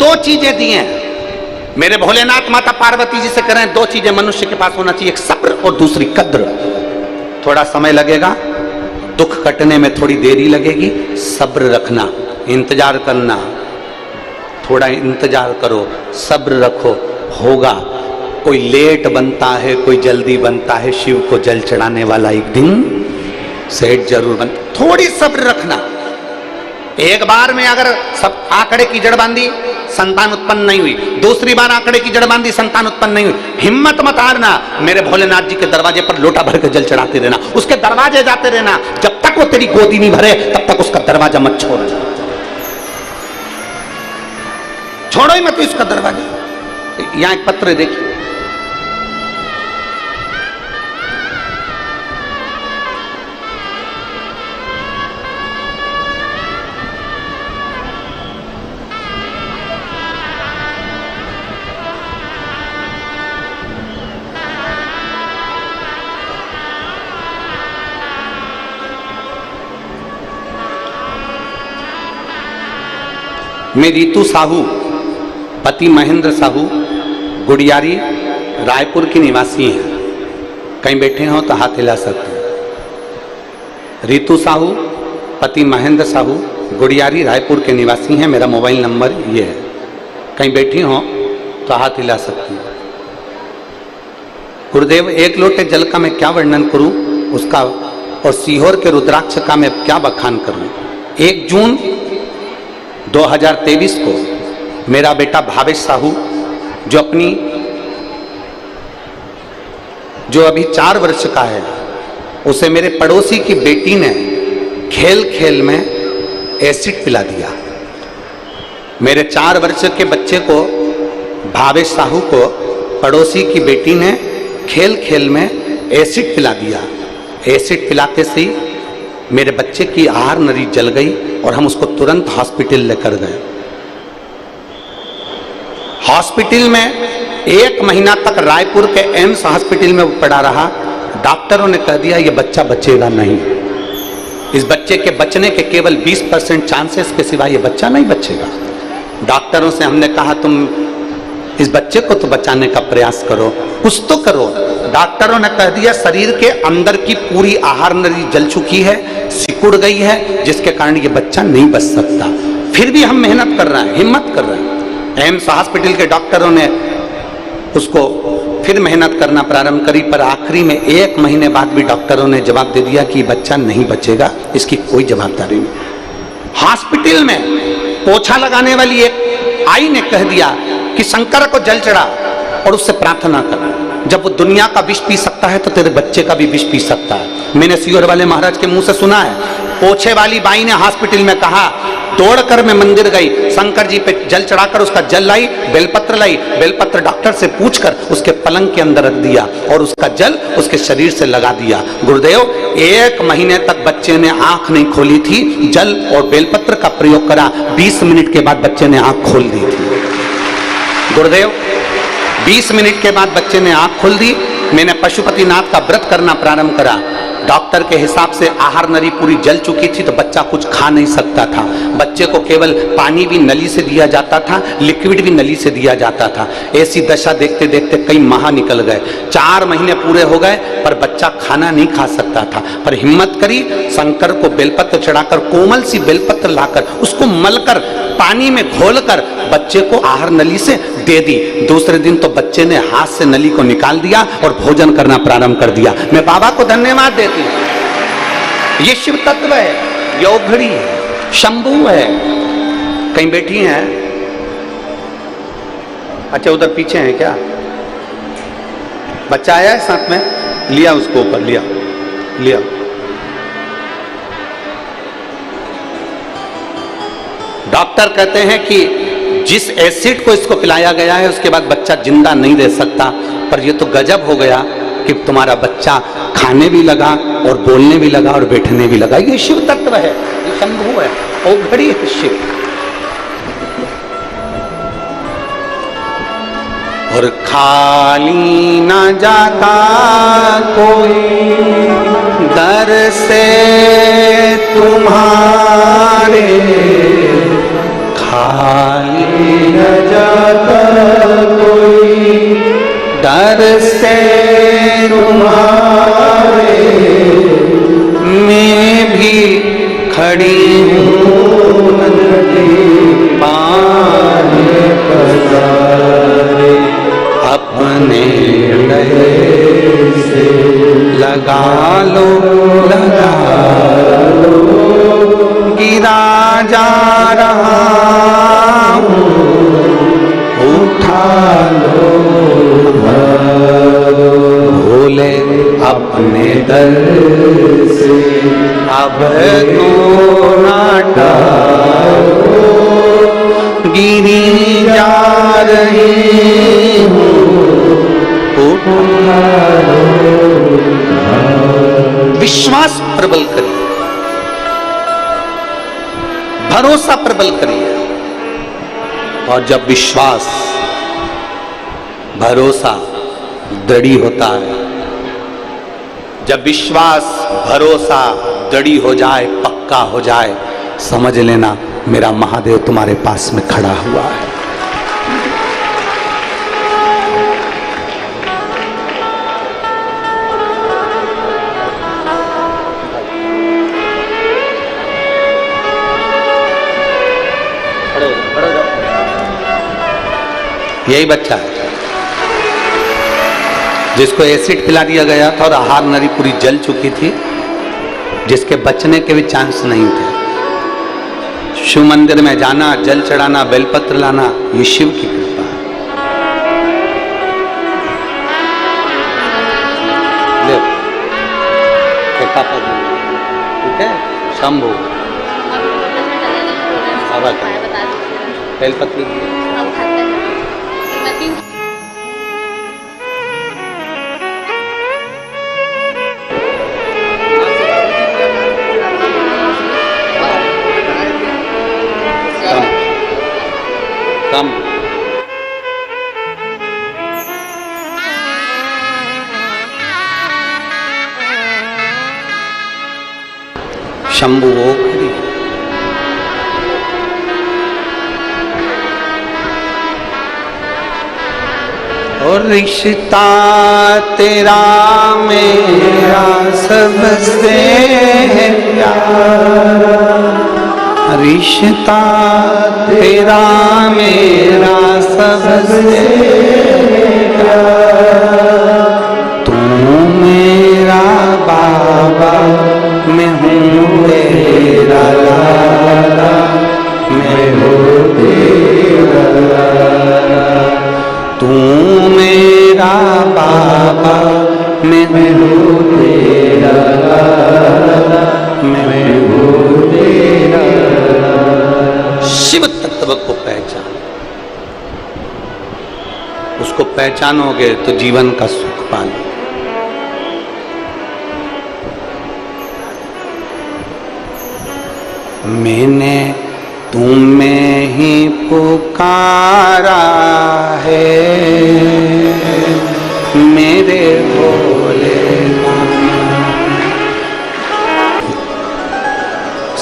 दो चीजें दी हैं मेरे भोलेनाथ माता पार्वती जी से करें, दो चीजें मनुष्य के पास होना चाहिए, एक सब्र और दूसरी कद्र। थोड़ा समय लगेगा, दुख कटने में थोड़ी देरी लगेगी, सब्र रखना, इंतजार करना, थोड़ा इंतजार करो, सब्र रखो, होगा। कोई लेट बनता है, कोई जल्दी बनता है, शिव को जल चढ़ाने वाला एक दिन सेठ जरूर बन। थोड़ी सब्र रखना। एक बार में अगर सब आंकड़े की जड़ बांधी, संतान उत्पन्न नहीं हुई, दूसरी बार आंकड़े की जड़ बांधी, संतान उत्पन्न नहीं हुई, हिम्मत मत हारना। मेरे भोलेनाथ जी के दरवाजे पर लोटा भर के जल चढ़ाते रहना, उसके दरवाजे जाते रहना, जब तक वो तेरी गोदी नहीं भरे तब तक उसका दरवाजा मत छोड़ना, छोड़ो ही मत उसका दरवाजा। यहां एक पत्र देखिए, मैं रीतू साहू, पति महेंद्र साहू, गुड़ियारी रायपुर की निवासी हैं। कहीं बैठे हो तो हाथ हिला सकते हैं। रीतू साहू, पति महेंद्र साहू, गुड़ियारी रायपुर के निवासी हैं। मेरा मोबाइल नंबर ये है, कहीं बैठी हो तो हाथ हिला सकती हैं। गुरुदेव, एक लोटे जल का मैं क्या वर्णन करूं उसका, और सीहोर के रुद्राक्ष का मैं क्या बखान करूं। 1 जून 2023 को मेरा बेटा भावेश साहू, जो अभी 4 वर्ष का है, उसे मेरे पड़ोसी की बेटी ने खेल खेल में एसिड पिला दिया। मेरे 4 वर्ष के बच्चे को, भावेश साहू को, पड़ोसी की बेटी ने खेल खेल में एसिड पिला दिया। एसिड पिलाते से ही मेरे बच्चे की आहार नली जल गई और हम उसको तुरंत हॉस्पिटल लेकर गए। हॉस्पिटल में 1 महीना तक रायपुर के एम्स हॉस्पिटल में वो पड़ा रहा। डॉक्टरों ने कह दिया ये बच्चा बचेगा नहीं, इस बच्चे के बचने के केवल 20% चांसेस के सिवा ये बच्चा नहीं बचेगा। डॉक्टरों से हमने कहा तुम इस बच्चे को तो बचाने का प्रयास करो, कुछ तो करो। डॉक्टरों ने कह दिया शरीर के अंदर की पूरी आहार नली जल चुकी है, सिकुड़ गई है, जिसके कारण ये बच्चा नहीं बच सकता। फिर भी हम मेहनत कर रहे हैं, हिम्मत कर रहे हैं। एम्स हॉस्पिटल के डॉक्टरों ने उसको फिर मेहनत करना प्रारंभ करी, पर आखिरी में 1 महीने बाद भी डॉक्टरों ने जवाब दे दिया कि बच्चा नहीं बचेगा, इसकी कोई जवाबदारी नहीं। हॉस्पिटल में पोछा लगाने वाली एक आई ने कह दिया कि शंकर को जल चढ़ा और उससे प्रार्थना कर, जब वो दुनिया का विष पी सकता है तो तेरे बच्चे का भी विष पी सकता है। मैंने सियोर वाले महाराज के मुंह से सुना है। पोछे वाली बाई ने हॉस्पिटल में कहा, दौड़कर मैं मंदिर गई, शंकर जी पे जल चढ़ाकर उसका जल लाई, बेलपत्र लाई, बेलपत्र डॉक्टर से पूछकर उसके पलंग के अंदर रख दिया और उसका जल उसके शरीर से लगा दिया। गुरुदेव 1 महीने तक बच्चे ने आंख नहीं खोली थी, जल और बेलपत्र का प्रयोग करा, 20 मिनट के बाद बच्चे ने आंख खोल दी थी। गुरुदेव 20 मिनट के बाद बच्चे ने आंख खोल दी। मैंने पशुपतिनाथ का व्रत करना प्रारंभ करा। डॉक्टर के हिसाब से आहार नली पूरी जल चुकी थी तो बच्चा कुछ खा नहीं सकता था। बच्चे को केवल पानी भी नली से दिया जाता था, लिक्विड भी नली से दिया जाता था। ऐसी दशा देखते देखते कई माह निकल गए, 4 महीने पूरे हो गए, पर बच्चा खाना नहीं खा सकता था। पर हिम्मत करी, शंकर को बेलपत्र चढ़ाकर, कोमल सी बेलपत्र लाकर उसको मलकर पानी में घोलकर बच्चे को आहार नली से दे दी। दूसरे दिन तो बच्चे ने हाथ से नली को निकाल दिया और भोजन करना प्रारंभ कर दिया। मैं बाबा को धन्यवाद देती हूं। ये शिव तत्व है, योगघड़ी है, शंभू है। कहीं बैठी हैं? अच्छा उधर पीछे हैं क्या? बच्चा आया है साथ में, लिया उसको ऊपर, लिया लिया। डॉक्टर कहते हैं कि जिस एसिड को इसको पिलाया गया है उसके बाद बच्चा जिंदा नहीं रह सकता। पर ये तो गजब हो गया कि तुम्हारा बच्चा खाने भी लगा और बोलने भी लगा और बैठने भी लगा। ये शिव तत्व है, ये शंभू है, औघड़ी है शिव। और खाली ना जाता कोई दर से तुम्हारे, खाली न जाता कोई दर से तुम्हारे, मैं भी खड़ी हूँ पाने पधारे, अपने हृदय से लगा लो, लगा लो, गिरा जा रहा हूँ, उठा लो, भोले अपने दर से अब तो ना टालो, गिरी जा रही हूँ, उठा लो। विश्वास प्रबल करिए, भरोसा प्रबल करिए। और जब विश्वास भरोसा दृढ़ होता है, जब विश्वास भरोसा दृढ़ हो जाए, पक्का हो जाए, समझ लेना मेरा महादेव तुम्हारे पास में खड़ा हुआ है। यही बच्चा है जिसको एसिड पिला दिया गया था और आहार नली पूरी जल चुकी थी, जिसके बचने के भी चांस नहीं थे। शिव मंदिर में जाना, जल चढ़ाना, बेलपत्र लाना, ये शिव की कृपा है। ठीक है, शंभू बेलपत्र गम। शंभु ओखरी और रिश्ता तेरा मेरा सबसे है प्यारा, रिश्ता तेरा मेरा सबसे प्यारा, तू मेरा बाबा मैं हूँ तेरा लाला, मैं हूँ तेरा लाला, तू मेरा बाबा मैं हूँ तेरा लाला, मैं हूँ तेरा लाला। शिव तत्व को पहचान, उसको पहचानोगे तो जीवन का सुख पालो। मैंने तुम्हें ही पुकारा है मेरे भोले।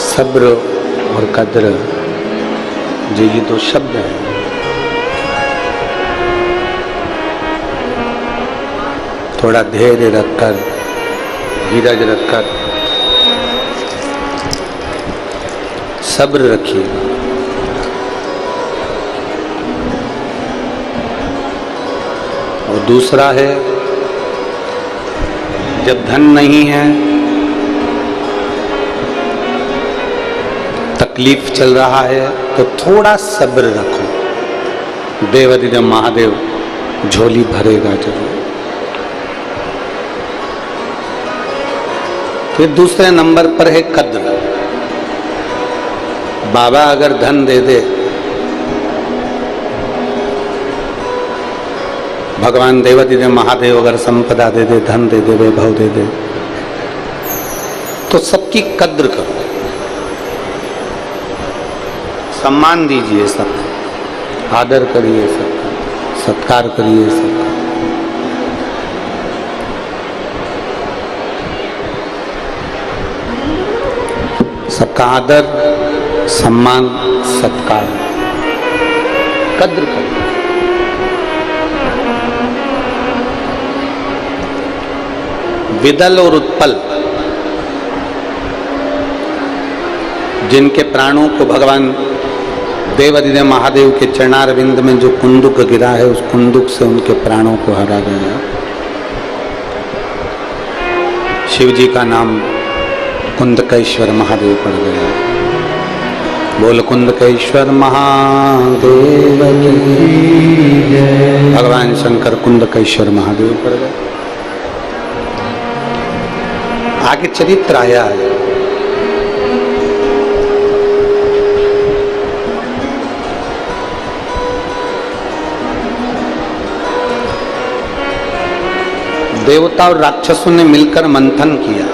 सब्र और कद्र जो ये दो शब्द हैं, थोड़ा धैर्य रखकर, धीरज रखकर, सब्र रखिए। और दूसरा है, जब धन नहीं है, तकलीफ चल रहा है, तो थोड़ा सब्र रखो। देवाधिदेव महादेव झोली भरेगा जरूर। फिर दूसरे नंबर पर है कद्र। बाबा अगर धन दे दे, भगवान देवाधिदेव महादेव अगर संपदा दे दे, धन दे दे, वैभव दे दे, तो सबकी कद्र करो, सम्मान दीजिए सबका, आदर करिए सबका, सत्कार करिए सबका। सबका आदर, सम्मान, सत्कार, कद्र करो। विदल और उत्पल, जिनके प्राणों को भगवान देवाधिदेव महादेव के चरणारविंद में जो कुंदुक गिरा है, उस कुंदुक से उनके प्राणों को हरा गया। शिव जी का नाम कुंदकेश्वर महादेव पड़ गया। बोल कुंदकेश्वर महादेव की जय। भगवान शंकर कुंदकेश्वर महादेव पड़ गए। आगे चरित्र आया है। देवता और राक्षसों ने मिलकर मंथन किया,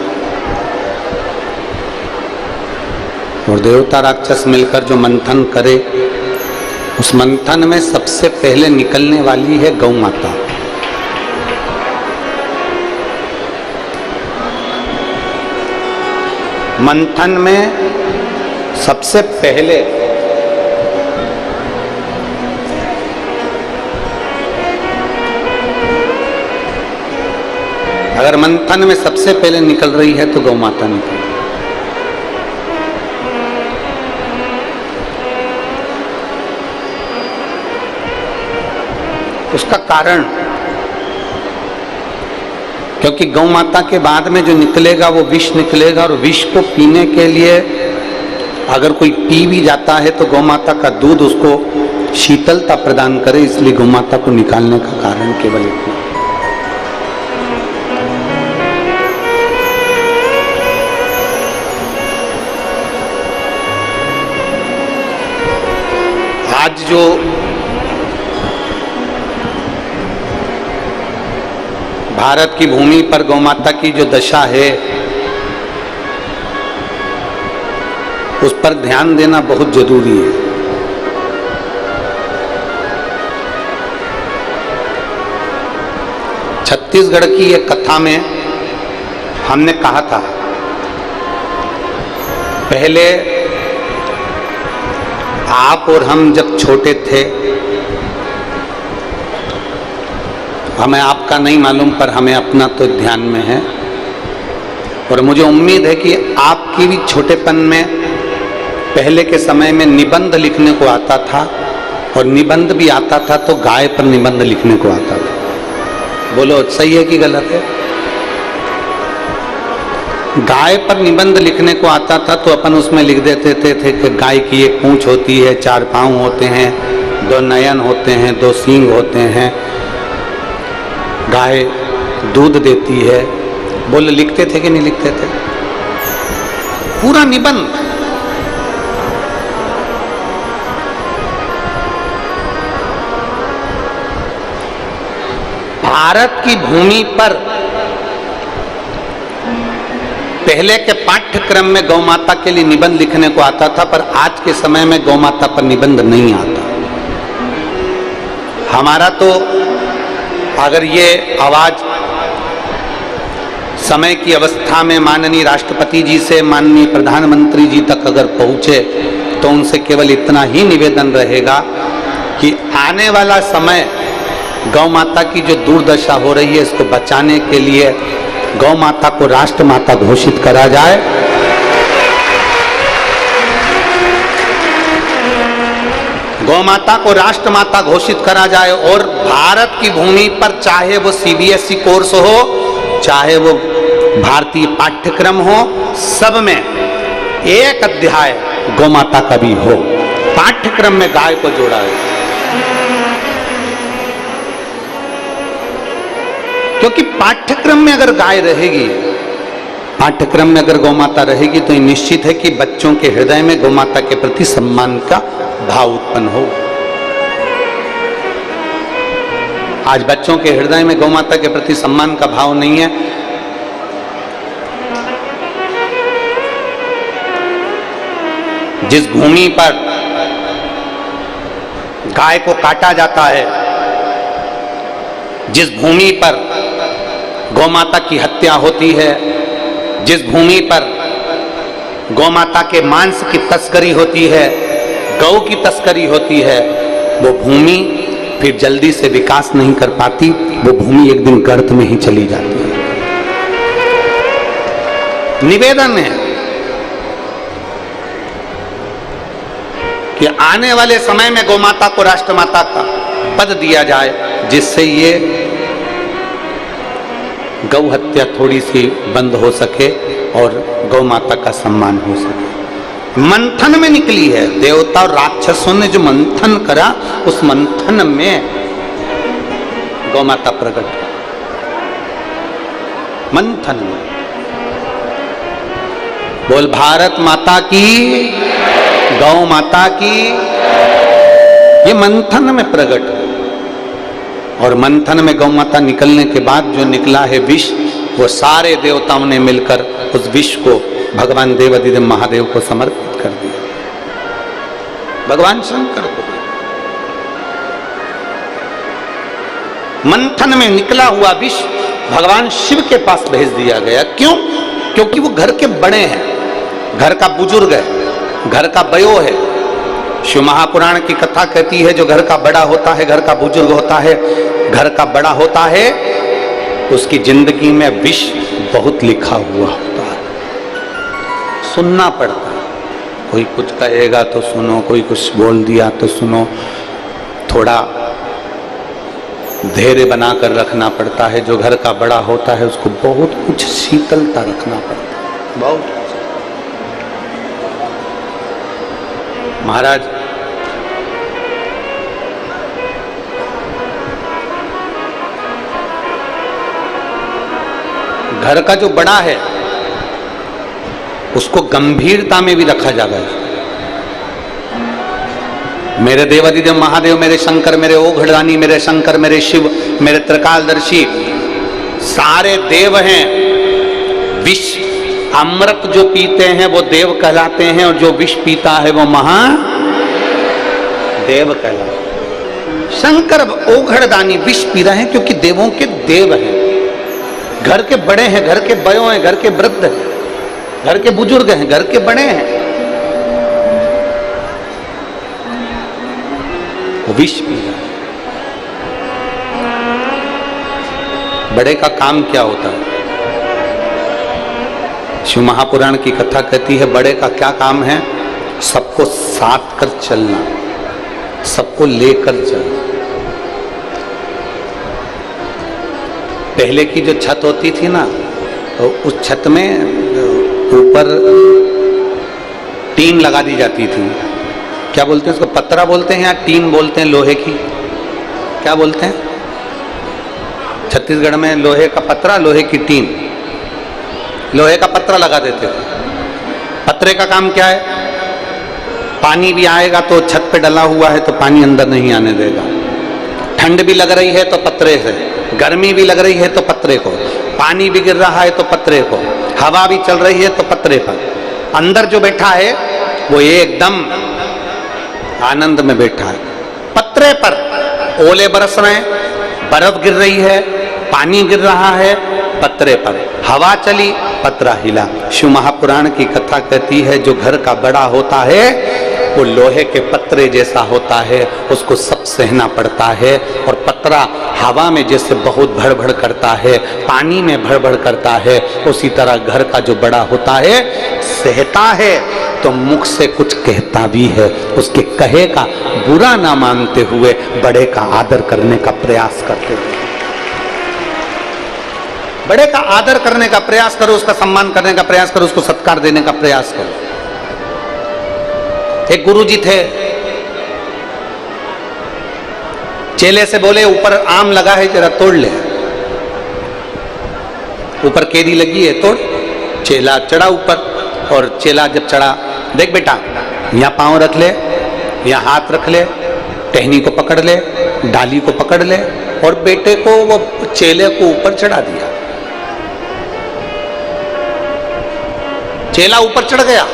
और देवता राक्षस मिलकर जो मंथन करे, उस मंथन में सबसे पहले निकलने वाली है गौ माता। मंथन में सबसे पहले अगर मंथन में सबसे पहले निकल रही है तो गौ माता निकल। उसका कारण, क्योंकि गौ माता के बाद में जो निकलेगा वो विष निकलेगा, और विष को पीने के लिए अगर कोई पी भी जाता है तो गौ माता का दूध उसको शीतलता प्रदान करे, इसलिए गौ माता को निकालने का कारण केवल इतना। आज जो भारत की भूमि पर गौ माता की जो दशा है, उस पर ध्यान देना बहुत जरूरी है। छत्तीसगढ़ की एक कथा में हमने कहा था, पहले आप और हम जब छोटे थे, हमें आपका नहीं मालूम पर हमें अपना तो ध्यान में है, और मुझे उम्मीद है कि आपकी भी छोटेपन में पहले के समय में निबंध लिखने को आता था, और निबंध भी आता था तो गाय पर निबंध लिखने को आता था। बोलो सही है कि गलत है? गाय पर निबंध लिखने को आता था तो अपन उसमें लिख देते थे कि गाय की एक पूंछ होती है, 4 पांव होते हैं, 2 नयन होते हैं, 2 सींग होते हैं, गाय दूध देती है। बोले लिखते थे कि नहीं लिखते थे? पूरा निबंध। भारत की भूमि पर पहले के पाठ्यक्रम में गौ माता के लिए निबंध लिखने को आता था, पर आज के समय में गौ माता पर निबंध नहीं आता। हमारा तो अगर ये आवाज समय की अवस्था में माननीय राष्ट्रपति जी से माननीय प्रधानमंत्री जी तक अगर पहुंचे तो उनसे केवल इतना ही निवेदन रहेगा कि आने वाला समय गौ माता की जो दुर्दशा हो रही है, इसको बचाने के लिए गौ माता को राष्ट्र माता घोषित करा जाए। गौ माता को राष्ट्र माता घोषित करा जाए, और भारत की भूमि पर चाहे वो सीबीएसई कोर्स हो, चाहे वो भारतीय पाठ्यक्रम हो, सब में एक अध्याय गौ माता का भी हो। पाठ्यक्रम में गाय को जोड़ा है, क्योंकि पाठ्यक्रम में अगर गाय रहेगी, पाठ्यक्रम में अगर गौ माता रहेगी तो निश्चित है कि बच्चों के हृदय में गौ माता के प्रति सम्मान का भाव उत्पन्न हो। आज बच्चों के हृदय में गौ माता के प्रति सम्मान का भाव नहीं है। जिस भूमि पर गाय को काटा जाता है, जिस भूमि पर गौ माता की हत्या होती है, जिस भूमि पर गौ माता के मांस की तस्करी होती है, गौ की तस्करी होती है, वो भूमि फिर जल्दी से विकास नहीं कर पाती। वो भूमि एक दिन गर्त में ही चली जाती है। निवेदन है कि आने वाले समय में गौ माता को राष्ट्रमाता का पद दिया जाए, जिससे ये गौ हत्या थोड़ी सी बंद हो सके और गौ माता का सम्मान हो सके। मंथन में निकली है, देवता और राक्षसों ने जो मंथन करा, उस मंथन में गौ माता प्रकट हुई। मंथन में बोल भारत माता की, गौ माता की, ये मंथन में प्रकट हुई। और मंथन में गौ माता निकलने के बाद जो निकला है विष, वो सारे देवताओं ने मिलकर उस विष को भगवान देवाधिदेव महादेव को समर्पित कर दिया, भगवान शंकर को। मंथन में निकला हुआ विष भगवान शिव के पास भेज दिया गया। क्यों? क्योंकि वो घर के बड़े हैं, घर का बुजुर्ग है, घर का बयो है। शिव महापुराण की कथा कहती है, जो घर का बड़ा होता है, घर का बुजुर्ग होता है, घर का बड़ा होता है, उसकी जिंदगी में विष बहुत लिखा हुआ होता है, सुनना पड़ता है। कोई कुछ कहेगा तो सुनो, कोई कुछ बोल दिया तो सुनो, थोड़ा धैर्य बनाकर रखना पड़ता है। जो घर का बड़ा होता है उसको बहुत कुछ शीतलता रखना पड़ता है, बहुत कुछ। महाराज घर का जो बड़ा है उसको गंभीरता में भी रखा जाता है। मेरे देवाधिदेव महादेव, मेरे शंकर, मेरे ओघड़दानी, मेरे शंकर, मेरे शिव, मेरे त्रिकालदर्शी, सारे देव हैं। विष अमृत जो पीते हैं वो देव कहलाते हैं, और जो विष पीता है वो महादेव कहलाते हैं। शंकर ओघड़दानी विष पी रहे हैं क्योंकि देवों के देव हैं। घर के बड़े हैं, घर के बयो हैं, घर के वृद्ध हैं, घर के बुजुर्ग हैं, घर के बड़े हैं, वो विष पी रहा है। बड़े का काम क्या होता है? शिव महापुराण की कथा कहती है बड़े का क्या काम है? सबको साथ कर चलना, सबको लेकर चलना। पहले की जो छत होती थी ना, तो उस छत में ऊपर टीन लगा दी जाती थी। क्या बोलते हैं उसको? पतरा बोलते हैं या टीन बोलते हैं? लोहे की क्या बोलते हैं? छत्तीसगढ़ में लोहे का पतरा, लोहे की टीन। लोहे का पतरा लगा देते थे। पतरे का काम क्या है? पानी भी आएगा तो छत पे डला हुआ है तो पानी अंदर नहीं आने देगा। ठंड भी लग रही है तो पतरे से, गर्मी भी लग रही है तो पतरे को, पानी भी गिर रहा है तो पतरे को, हवा भी चल रही है तो पतरे पर। अंदर जो बैठा है वो एकदम आनंद में बैठा है। पतरे पर ओले बरस रहे हैं, बर्फ गिर रही है, पानी गिर रहा है, पतरे पर हवा चली, पतरा हिला। शिव महापुराण की कथा कहती है जो घर का बड़ा होता है वो लोहे के पतरे जैसा होता है, उसको सब सहना पड़ता है। और पतरा हवा में जैसे बहुत भड़भड़ करता है, पानी में भड़भड़ करता है, उसी तरह घर का जो बड़ा होता है सहता है तो मुख से कुछ कहता भी है। उसके कहे का बुरा ना मानते हुए बड़े का आदर करने का प्रयास करते हैं। बड़े का आदर करने का प्रयास करो, उसका सम्मान करने का प्रयास करो, उसको सत्कार देने का प्रयास करो। एक गुरुजी थे, चेले से बोले ऊपर आम लगा है जरा तोड़ ले। ऊपर केरी लगी है, तोड़। चेला चढ़ा ऊपर, और चेला जब चढ़ा, देख बेटा यहाँ पांव रख ले, यहाँ हाथ रख ले, टहनी को पकड़ ले, डाली को पकड़ ले, और बेटे को वो चेले को ऊपर चढ़ा दिया। चेला ऊपर चढ़ गया,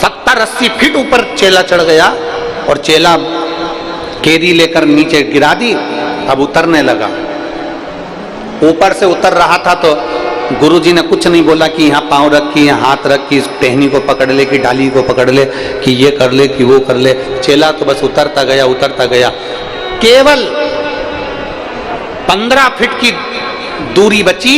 70-80 फीट ऊपर चेला चढ़ गया, और चेला केरी लेकर नीचे गिरा दी। अब उतरने लगा। ऊपर से उतर रहा था तो गुरुजी ने कुछ नहीं बोला कि यहाँ पांव रख, कि यहाँ हाथ रख, कि इस टहनी को पकड़ ले, कि डाली को पकड़ ले, कि ये कर ले, कि वो कर ले। चेला तो बस उतरता गया, उतरता गया। केवल 15 फीट की दूरी बची,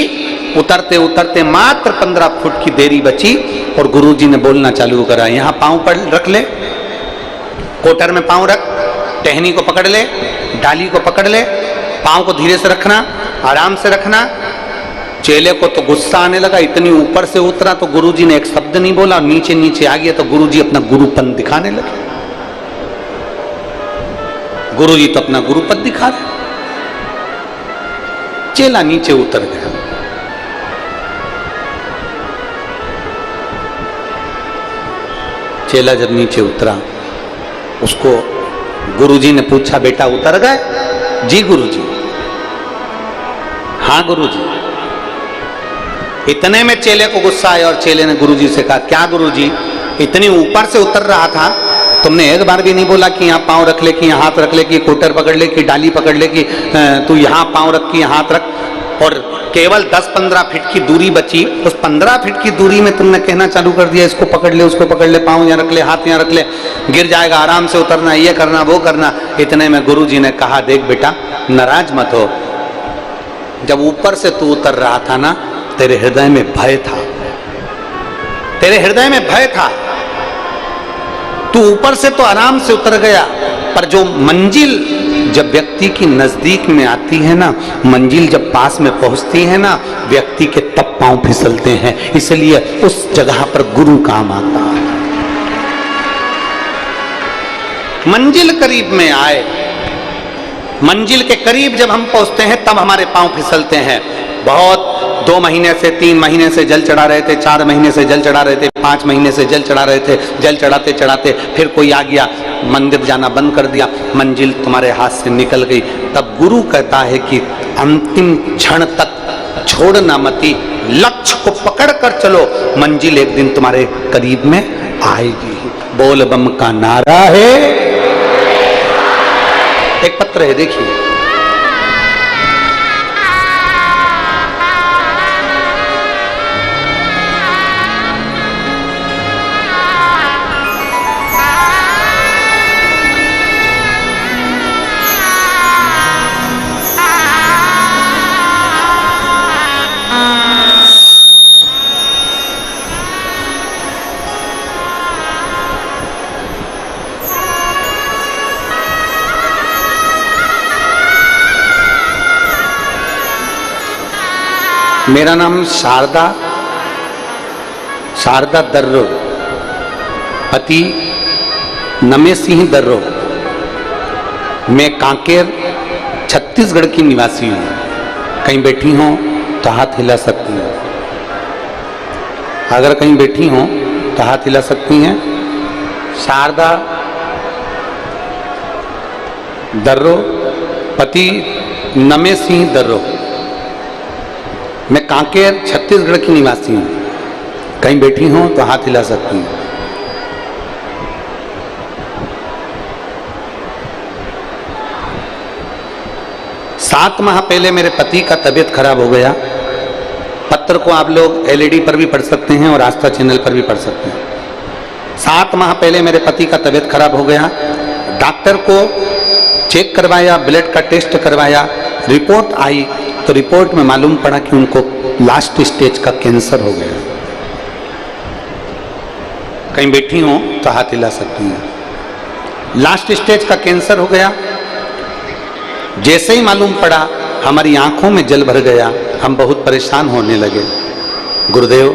उतरते उतरते मात्र 15 फुट की देरी बची, और गुरुजी ने बोलना चालू करा, यहाँ पांव पर रख ले, कोटर में पांव रख, टहनी को पकड़ ले, डाली को पकड़ ले, पांव को धीरे से रखना, आराम से रखना। चेले को तो गुस्सा आने लगा, इतनी ऊपर से उतरा तो गुरुजी ने एक शब्द नहीं बोला, नीचे नीचे आ गया तो गुरुजी अपना गुरुपन दिखाने लगे। गुरुजी तो अपना गुरुपन दिखा रहे, चेला नीचे उतर गया। चेला जब नीचे उतरा, उसको गुरुजी ने पूछा, बेटा उतर गए? जी गुरुजी। हाँ गुरुजी। इतने में चेले को गुस्सा आया, और चेले ने गुरुजी से कहा, क्या गुरुजी, इतनी ऊपर से उतर रहा था, तुमने एक बार भी नहीं बोला कि यहाँ पांव रख ले, कि यहाँ हाथ रख ले, कि कोटर पकड़ ले, कि डाली पकड़ ले, कि तू यहाँ पांव रख, कि यहाँ हाथ रख। और केवल 10-15 फीट की दूरी बची, उस 15 फीट की दूरी में तुमने कहना चालू कर दिया, इसको पकड़ ले, उसको पकड़ ले, पांव यहाँ रख ले, हाथ यहाँ रख ले, गिर जाएगा, आराम से उतरना, ये करना, वो करना। इतने में गुरुजी ने कहा, देख बेटा नाराज मत हो, जब ऊपर से तू उतर रहा था ना, तेरे हृदय में भय था, तेरे हृदय में भय था। तू ऊपर से तो आराम से उतर गया, पर जो मंजिल जब व्यक्ति की नजदीक में आती है ना, मंजिल जब पास में पहुंचती है ना, व्यक्ति के तब पांव फिसलते हैं। इसलिए उस जगह पर गुरु काम आता है। मंजिल करीब में आए, मंजिल के करीब जब हम पहुंचते हैं तब हमारे पांव फिसलते हैं। बहुत 2 महीने से 3 महीने से जल चढ़ा रहे थे, 4 महीने से जल चढ़ा रहे थे, 5 महीने से जल चढ़ा रहे थे, जल चढ़ाते चढ़ाते फिर कोई आ गया, मंदिर जाना बंद कर दिया, मंजिल तुम्हारे हाथ से निकल गई। तब गुरु कहता है कि अंतिम क्षण तक छोड़ना मती, लक्ष्य को पकड़ कर चलो, मंजिल एक दिन तुम्हारे करीब में आएगी। बोल बम का नारा है। एक पत्र है, देखिए, मेरा नाम शारदा दर्रो, पति नमे सिंह दर्रो। मैं कांकेर छत्तीसगढ़ की निवासी हूँ। कहीं बैठी हो तो हाथ हिला सकती हैं। अगर कहीं बैठी हो तो हाथ हिला सकती हैं। शारदा दर्रो, पति नमे सिंह दर्रो। मैं कांकेर छत्तीसगढ़ की निवासी हूँ। कहीं बैठी हो तो हाथ हिला सकती हैं। सात माह पहले मेरे पति का तबीयत खराब हो गया। पत्र को आप लोग एलईडी पर भी पढ़ सकते हैं और आस्था चैनल पर भी पढ़ सकते हैं। 7 माह पहले मेरे पति का तबीयत खराब हो गया। डॉक्टर को चेक करवाया, ब्लड का टेस्ट करवाया, रिपोर्ट आई तो रिपोर्ट में मालूम पड़ा कि उनको लास्ट स्टेज का कैंसर हो गया। कहीं बैठी हो तो हाथ हिला सकती हैं। लास्ट स्टेज का कैंसर हो गया। जैसे ही मालूम पड़ा हमारी आंखों में जल भर गया। हम बहुत परेशान होने लगे। गुरुदेव,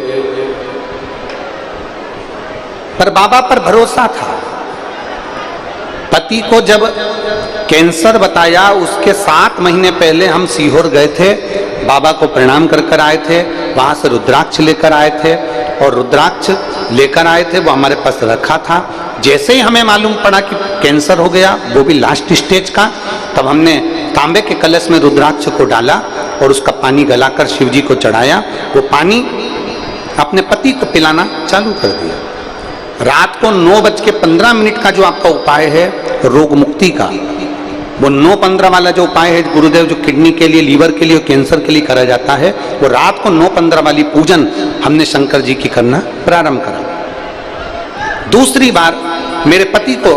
पर बाबा पर भरोसा था। पति को जब कैंसर बताया उसके 7 महीने पहले हम सीहोर गए थे, बाबा को प्रणाम कर कर आए थे। वहां से रुद्राक्ष लेकर आए थे और रुद्राक्ष लेकर आए थे, वो हमारे पास रखा था। जैसे ही हमें मालूम पड़ा कि कैंसर हो गया, वो भी लास्ट स्टेज का, तब हमने तांबे के कलश में रुद्राक्ष को डाला और उसका पानी गलाकर शिव जी को चढ़ाया। वो पानी अपने पति को पिलाना चालू कर दिया। रात को 9:15 का जो आपका उपाय है रोग मुक्ति का, वो 9:15 वाला जो उपाय है गुरुदेव, जो किडनी के लिए, लीवर के लिए, कैंसर के लिए करा जाता है, वो रात को 9:15 वाली पूजन हमने शंकर जी की करना प्रारंभ करा। दूसरी बार मेरे पति को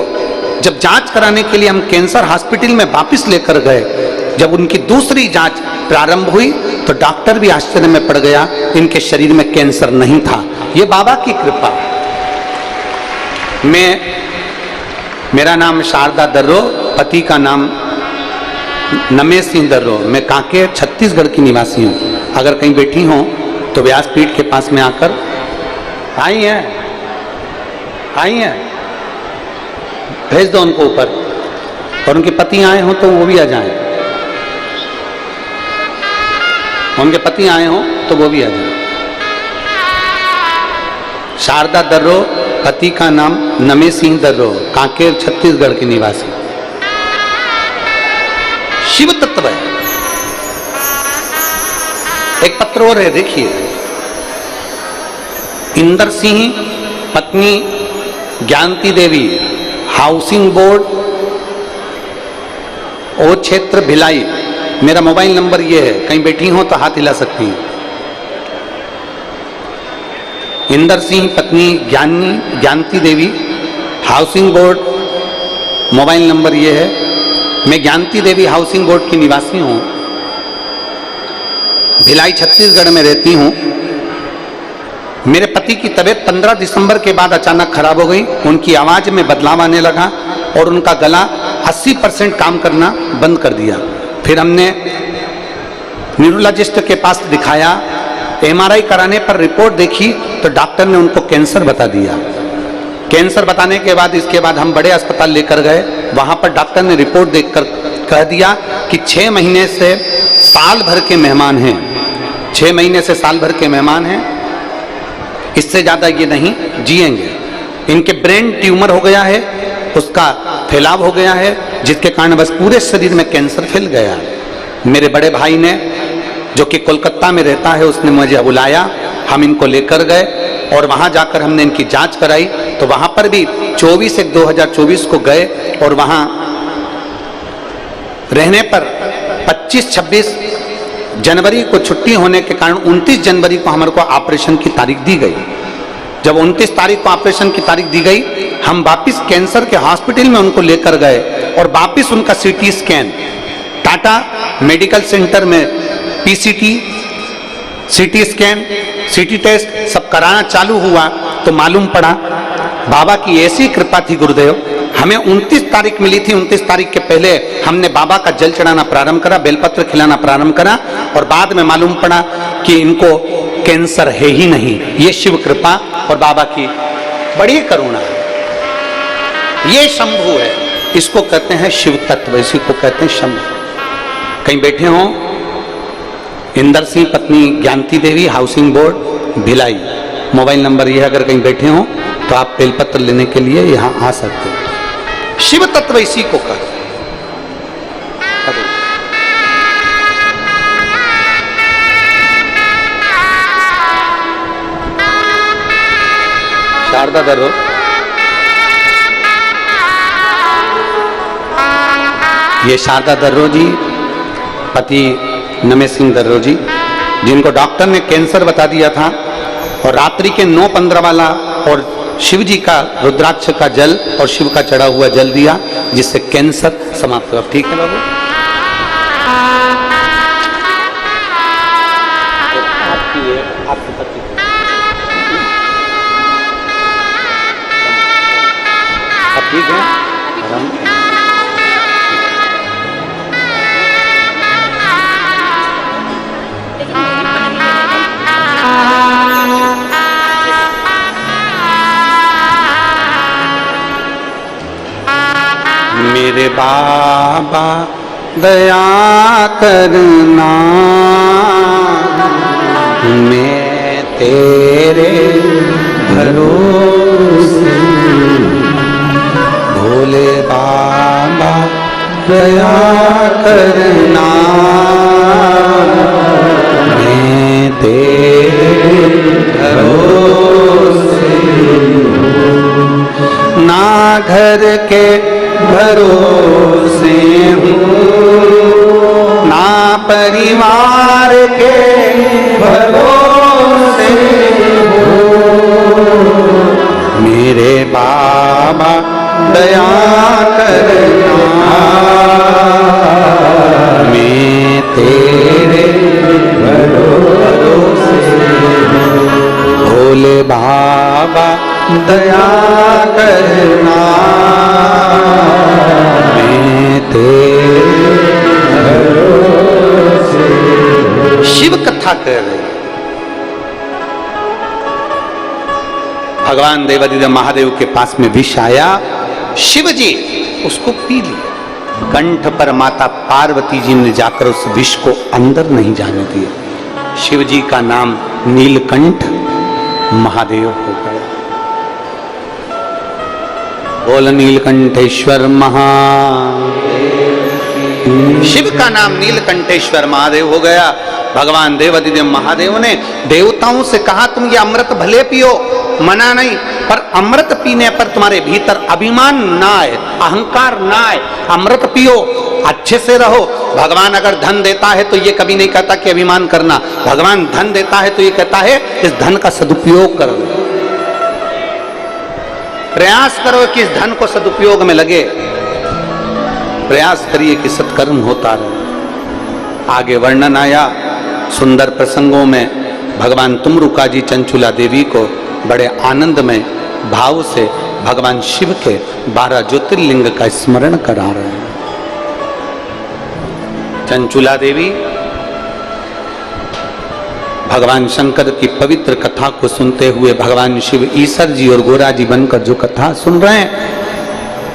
जब जांच कराने के लिए हम कैंसर हॉस्पिटल में वापस लेकर गए, जब उनकी दूसरी जांच प्रारंभ हुई तो डॉक्टर भी आश्चर्य में पड़ गया, इनके शरीर में कैंसर नहीं था। ये बाबा की कृपा। मेरा नाम शारदा दर्रो, पति का नाम नमे सिंह दर्रो। मैं कांकेर छत्तीसगढ़ की निवासी हूँ। अगर कहीं बैठी हो तो व्यासपीठ के पास में आकर आई हैं, भेज दो उनको ऊपर, और उनके पति आए हो तो वो भी आ जाएं। उनके पति आए हो तो वो भी आ जाएं। शारदा दर्रो, पति का नाम नमे सिंह दर्रो, कांकेर छत्तीसगढ़ के निवासी। शिव तत्व है। एक पत्र और है, देखिए। इंदर सिंह, पत्नी ज्ञानती देवी, हाउसिंग बोर्ड, ओ क्षेत्र भिलाई। मेरा मोबाइल नंबर ये है, कहीं बैठी हो तो हाथ हिला सकती हैं। इंदर सिंह, पत्नी Gyanti Devi, housing board, mobile number ये है। मैं ज्ञानती देवी हाउसिंग बोर्ड की निवासी हूँ, भिलाई छत्तीसगढ़ में रहती हूँ। मेरे पति की तबीयत 15 दिसंबर के बाद अचानक खराब हो गई। उनकी आवाज में बदलाव आने लगा और उनका गला 80% काम करना बंद कर दिया। फिर हमने न्यूरोलॉजिस्ट के पास दिखाया। एमआरआई कराने पर रिपोर्ट देखी तो डॉक्टर ने उनको कैंसर बता दिया। कैंसर बताने के बाद इसके बाद हम बड़े अस्पताल लेकर गए। वहां पर डॉक्टर ने रिपोर्ट देखकर कह दिया कि 6 महीने से साल भर के मेहमान हैं। 6 महीने से साल भर के मेहमान हैं, इससे ज्यादा ये नहीं जिएंगे। इनके ब्रेन ट्यूमर हो गया है, उसका फैलाव हो गया है, जिसके कारण बस पूरे शरीर में कैंसर फैल गया। मेरे बड़े भाई ने, जो कि कोलकाता में रहता है, उसने मुझे बुलाया। हम इनको लेकर गए और वहां जाकर हमने इनकी जांच कराई। तो वहां पर भी 24/1/2024 को गए और वहां रहने पर 25-26 जनवरी को छुट्टी होने के कारण 29 जनवरी को हमारे को ऑपरेशन की तारीख दी गई। जब 29 तारीख को ऑपरेशन की तारीख दी गई, हम वापिस कैंसर के हॉस्पिटल में उनको लेकर गए और वापिस उनका CT scan Tata medical centre में पीसीटी, सीटी स्कैन, सीटी टेस्ट सब कराना चालू हुआ तो मालूम पड़ा बाबा की ऐसी कृपा थी गुरुदेव, हमें 29 तारीख मिली थी। 29 तारीख के पहले हमने बाबा का जल चढ़ाना प्रारंभ करा, बेलपत्र खिलाना प्रारंभ करा, और बाद में मालूम पड़ा कि इनको कैंसर है ही नहीं। ये शिव कृपा और बाबा की बड़ी करुणा है। ये शंभु है, इसको कहते हैं शिव तत्व, इसी को कहते हैं शंभु। कहीं बैठे हो, इंदर सिंह पत्नी Gyanti Devi, housing board Bhilai, mobile number ये है। अगर कहीं बैठे हो तो आप बेलपत्र लेने के लिए यहां आ सकते हैं। शिव तत्व इसी को कहते हैं। शारदा दर्रो, ये शारदा दर्रो जी पति नमे सिंह दर्रो जी, जिनको डॉक्टर ने कैंसर बता दिया था, और रात्रि के 9:15 वाला और शिव जी का रुद्राक्ष का जल और शिव का चढ़ा हुआ जल दिया, जिससे कैंसर समाप्त हुआ। ठीक है बाबू, आपके पति ठीक है। मेरे बाबा दया करना, मैं तेरे भरोसे, भोले बाबा दया करना, मैं तेरे भरोसे, ना घर के भरोसे हूँ, ना परिवार के भरोसे हूँ, मेरे बाबा दया करना, मैं तेरे भरोसे हूँ, भोले बाबा दया करना, मैं तेरे भरोसे। शिव कथा कर रहे, भगवान देवादिदेव महादेव के पास में विष आया, शिव जी उसको पी लिया। कंठ पर माता पार्वती जी ने जाकर उस विष को अंदर नहीं जाने दिया। शिव जी का नाम नीलकंठ महादेव हो गया। बोल नीलकंठेश्वर महादेव। शिव का नाम नीलकंठेश्वर महादेव हो गया। भगवान देवादिदेव महादेव ने देवताओं से कहा, तुम ये अमृत भले पियो, मना नहीं, पर अमृत पीने पर तुम्हारे भीतर अभिमान ना आए, अहंकार ना आए, अमृत पियो, अच्छे से रहो। भगवान अगर धन देता है तो ये कभी नहीं कहता कि अभिमान करना। भगवान धन देता है तो ये कहता है इस धन का सदुपयोग करो, प्रयास करो कि इस धन को सदुपयोग में लगे, प्रयास करिए कि सत्कर्म होता रहे। आगे वर्णन आया सुंदर प्रसंगों में, भगवान तुमरुका जी चंचुला देवी को बड़े आनंदमय भाव से भगवान शिव के 12 ज्योतिर्लिंग का स्मरण करा रहे हैं। चंचुला देवी भगवान शंकर की पवित्र कथा को सुनते हुए भगवान शिव ईश्वर जी और गोरा जी बनकर जो कथा सुन रहे हैं,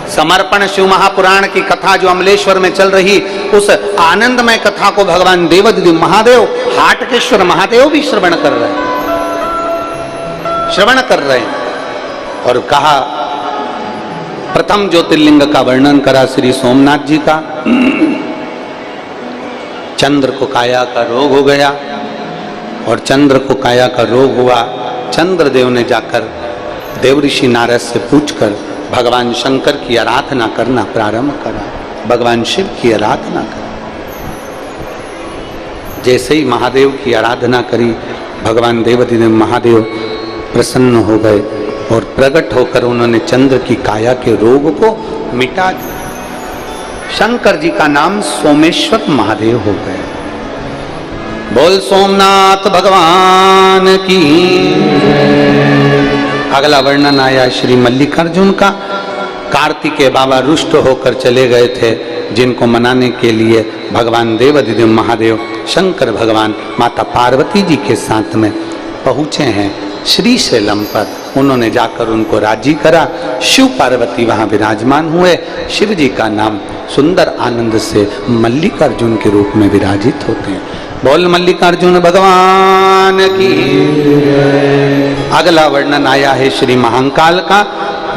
समर्पण शिव महापुराण की कथा जो अमलेश्वर में चल रही, उस आनंदमय कथा को भगवान देवादिदेव महादेव हाटकेश्वर महादेव भी श्रवण कर रहे हैं। और कहा, प्रथम ज्योतिर्लिंग का वर्णन करा श्री सोमनाथ जी का। चंद्र को काया का रोग हो गया, और चंद्र को काया का रोग हुआ। चंद्रदेव ने जाकर देव ऋषि नारद से पूछकर भगवान शंकर की आराधना करना प्रारंभ करा, भगवान शिव की आराधना करा। जैसे ही महादेव की आराधना करी, भगवान देवादिदेव महादेव प्रसन्न हो गए और प्रकट होकर उन्होंने चंद्र की काया के रोग को मिटा दिया। शंकर जी का नाम सोमेश्वर महादेव हो गए। बोल सोमनाथ भगवान की। अगला वर्णन आया श्री मल्लिकार्जुन का। कार्तिकेय बाबा रुष्ट होकर चले गए थे, जिनको मनाने के लिए भगवान देवाधिदेव महादेव शंकर भगवान माता पार्वती जी के साथ में पहुँचे हैं श्रीशैलम पर। उन्होंने जाकर उनको राजी करा। शिव पार्वती वहाँ विराजमान हुए। शिव जी का नाम सुंदर आनंद से मल्लिकार्जुन के रूप में विराजित होते हैं। बोल मल्लिकार्जुन भगवान की। अगला वर्णन आया है श्री महाकाल का।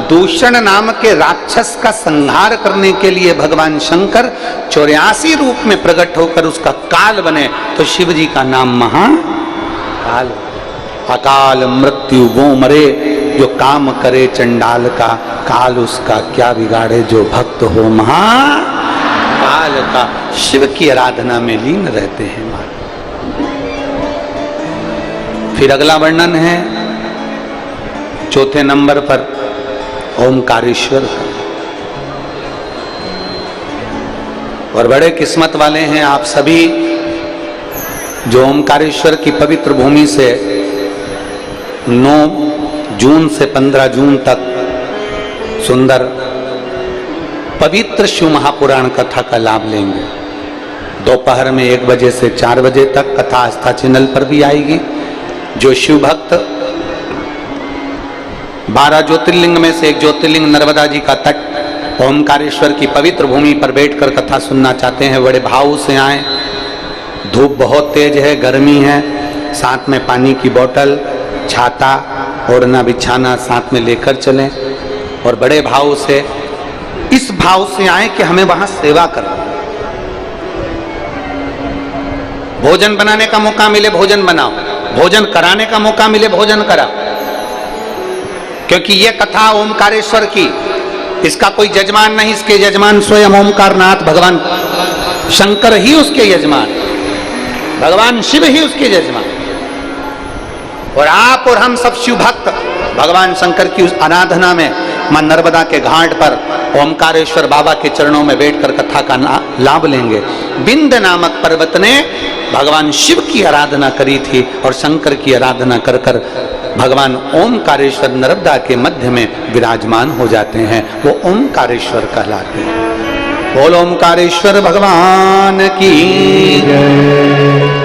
दूषण नाम के राक्षस का संहार करने के लिए भगवान शंकर 84 रूप में प्रकट होकर उसका काल बने, तो शिव जी का नाम महाकाल। अकाल मृत्यु वो मरे जो काम करे चंडाल का, काल उसका क्या बिगाड़े जो भक्त हो महाकाल का। शिव की आराधना में लीन रहते हैं। फिर अगला वर्णन है चौथे नंबर पर ओमकारेश्वर का। और बड़े किस्मत वाले हैं आप सभी जो ओमकारेश्वर की पवित्र भूमि से 9 जून से 15 जून तक सुंदर पवित्र शिव महापुराण कथा का लाभ लेंगे। दोपहर में 1 बजे से 4 बजे तक कथा आस्था चैनल पर भी आएगी। जो शिव भक्त 12 ज्योतिर्लिंग में से एक ज्योतिर्लिंग नर्मदा जी का तट ओमकारेश्वर की पवित्र भूमि पर बैठकर कथा सुनना चाहते हैं, बड़े भाव से आए। धूप बहुत तेज है, गर्मी है, साथ में पानी की बोतल, छाता, ओढ़ना बिछाना साथ में लेकर चलें और बड़े भाव से, इस भाव से आए कि हमें वहां सेवा करना। भोजन बनाने का मौका मिले भोजन बनाओ, भोजन कराने का मौका मिले भोजन कराओ, क्योंकि यह कथा ओमकारेश्वर की, इसका कोई यजमान नहीं, इसके यजमान स्वयं ओमकारनाथ भगवान शंकर ही उसके यजमान, भगवान शिव ही उसके यजमान। और आप और हम सब शिव भक्त भगवान शंकर की उस आराधना में मां नर्मदा के घाट पर ओमकारेश्वर बाबा के चरणों में बैठकर कथा का लाभ लेंगे। बिंद नामक पर्वत ने भगवान शिव की आराधना करी थी और शंकर की आराधना कर कर भगवान ओमकारेश्वर नर्मदा के मध्य में विराजमान हो जाते हैं, वो ओमकारेश्वर कहलाते हैं। बोल ओमकारेश्वर भगवान की।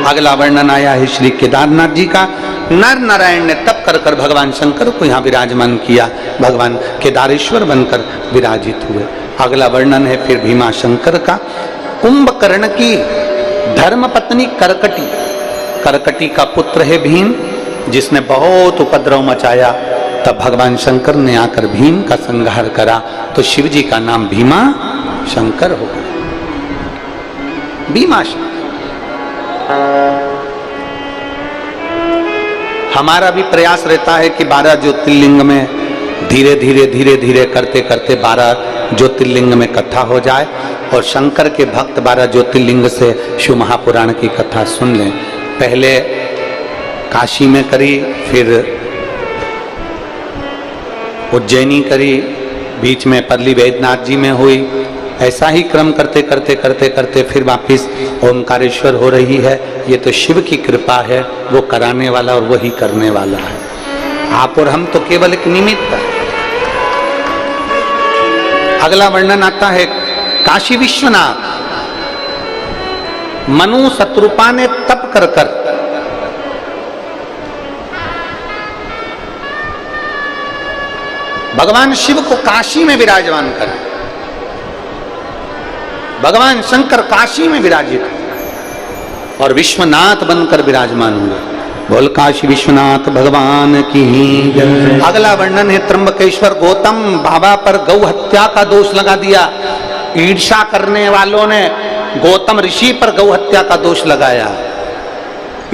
अगला वर्णन आया है श्री केदारनाथ जी का। नर नारायण ने तप कर कर भगवान शंकर को यहाँ विराजमान किया, भगवान केदारेश्वर बनकर विराजित हुए। अगला वर्णन है फिर भीमा शंकर का। कुंभकर्ण की धर्म पत्नी करकटी, करकटी का पुत्र है भीम, जिसने बहुत उपद्रव मचाया, तब भगवान शंकर ने आकर भीम का संहार करा, तो शिव जी का नाम भीमा शंकर हो गया। भीमा शंकर। हमारा भी प्रयास रहता है कि 12 ज्योतिर्लिंग में धीरे धीरे धीरे धीरे करते करते 12 ज्योतिर्लिंग में कथा हो जाए और शंकर के भक्त 12 ज्योतिर्लिंग से शिव महापुराण की कथा सुन लें। पहले काशी में करी, फिर उज्जैनी करी, बीच में परली वैद्यनाथ जी में हुई, ऐसा ही क्रम करते करते करते करते फिर वापिस ओमकारेश्वर हो रही है। ये तो शिव की कृपा है, वो कराने वाला और वही करने वाला है। आप और हम तो केवल एक निमित्त है। अगला वर्णन आता है काशी विश्वनाथ। मनु शत्रुपा ने तप कर कर भगवान शिव को काशी में विराजमान कर, भगवान शंकर काशी में विराजित और विश्वनाथ बनकर विराजमान हुए। बोल काशी विश्वनाथ भगवान की। अगला वर्णन है त्र्यंबकेश्वर। गौतम बाबा पर गौ हत्या का दोष लगा दिया। ईर्ष्या करने वालों ने गौतम ऋषि पर गौ हत्या का दोष लगाया।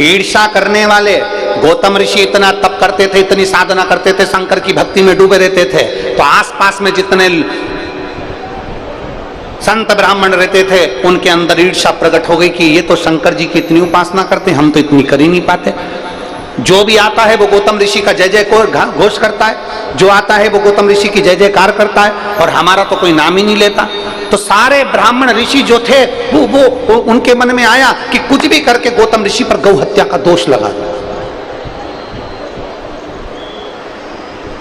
ईर्ष्या करने वाले, गौतम ऋषि इतना तप करते थे, इतनी साधना करते थे, शंकर की भक्ति में डूबे रहते थे, तो आसपास में जितने संत ब्राह्मण रहते थे उनके अंदर ईर्ष्या प्रकट हो गई कि ये तो शंकर जी की इतनी उपासना करते, हम तो इतनी कर ही नहीं पाते। जो भी आता है वो गौतम ऋषि का जय जय घोष करता है, जो आता है वो गौतम ऋषि की जय जयकार करता है, और हमारा तो कोई नाम ही नहीं लेता। तो सारे ब्राह्मण ऋषि जो थे वो उनके मन में आया कि कुछ भी करके गौतम ऋषि पर गौ हत्या का दोष लगा।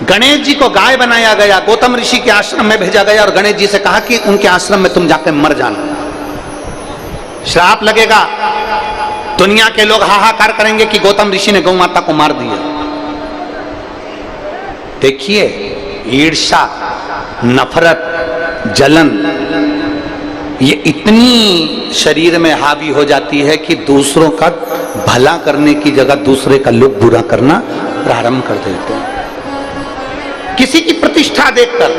गणेश जी को गाय बनाया गया, गौतम ऋषि के आश्रम में भेजा गया और गणेश जी से कहा कि उनके आश्रम में तुम जाकर मर जाना, श्राप लगेगा, दुनिया के लोग हाहाकार करेंगे कि गौतम ऋषि ने गौ माता को मार दिया। देखिए, ईर्ष्या, नफरत, जलन ये इतनी शरीर में हावी हो जाती है कि दूसरों का भला करने की जगह दूसरे का लोग बुरा करना प्रारंभ कर देते हैं, किसी की प्रतिष्ठा देखकर।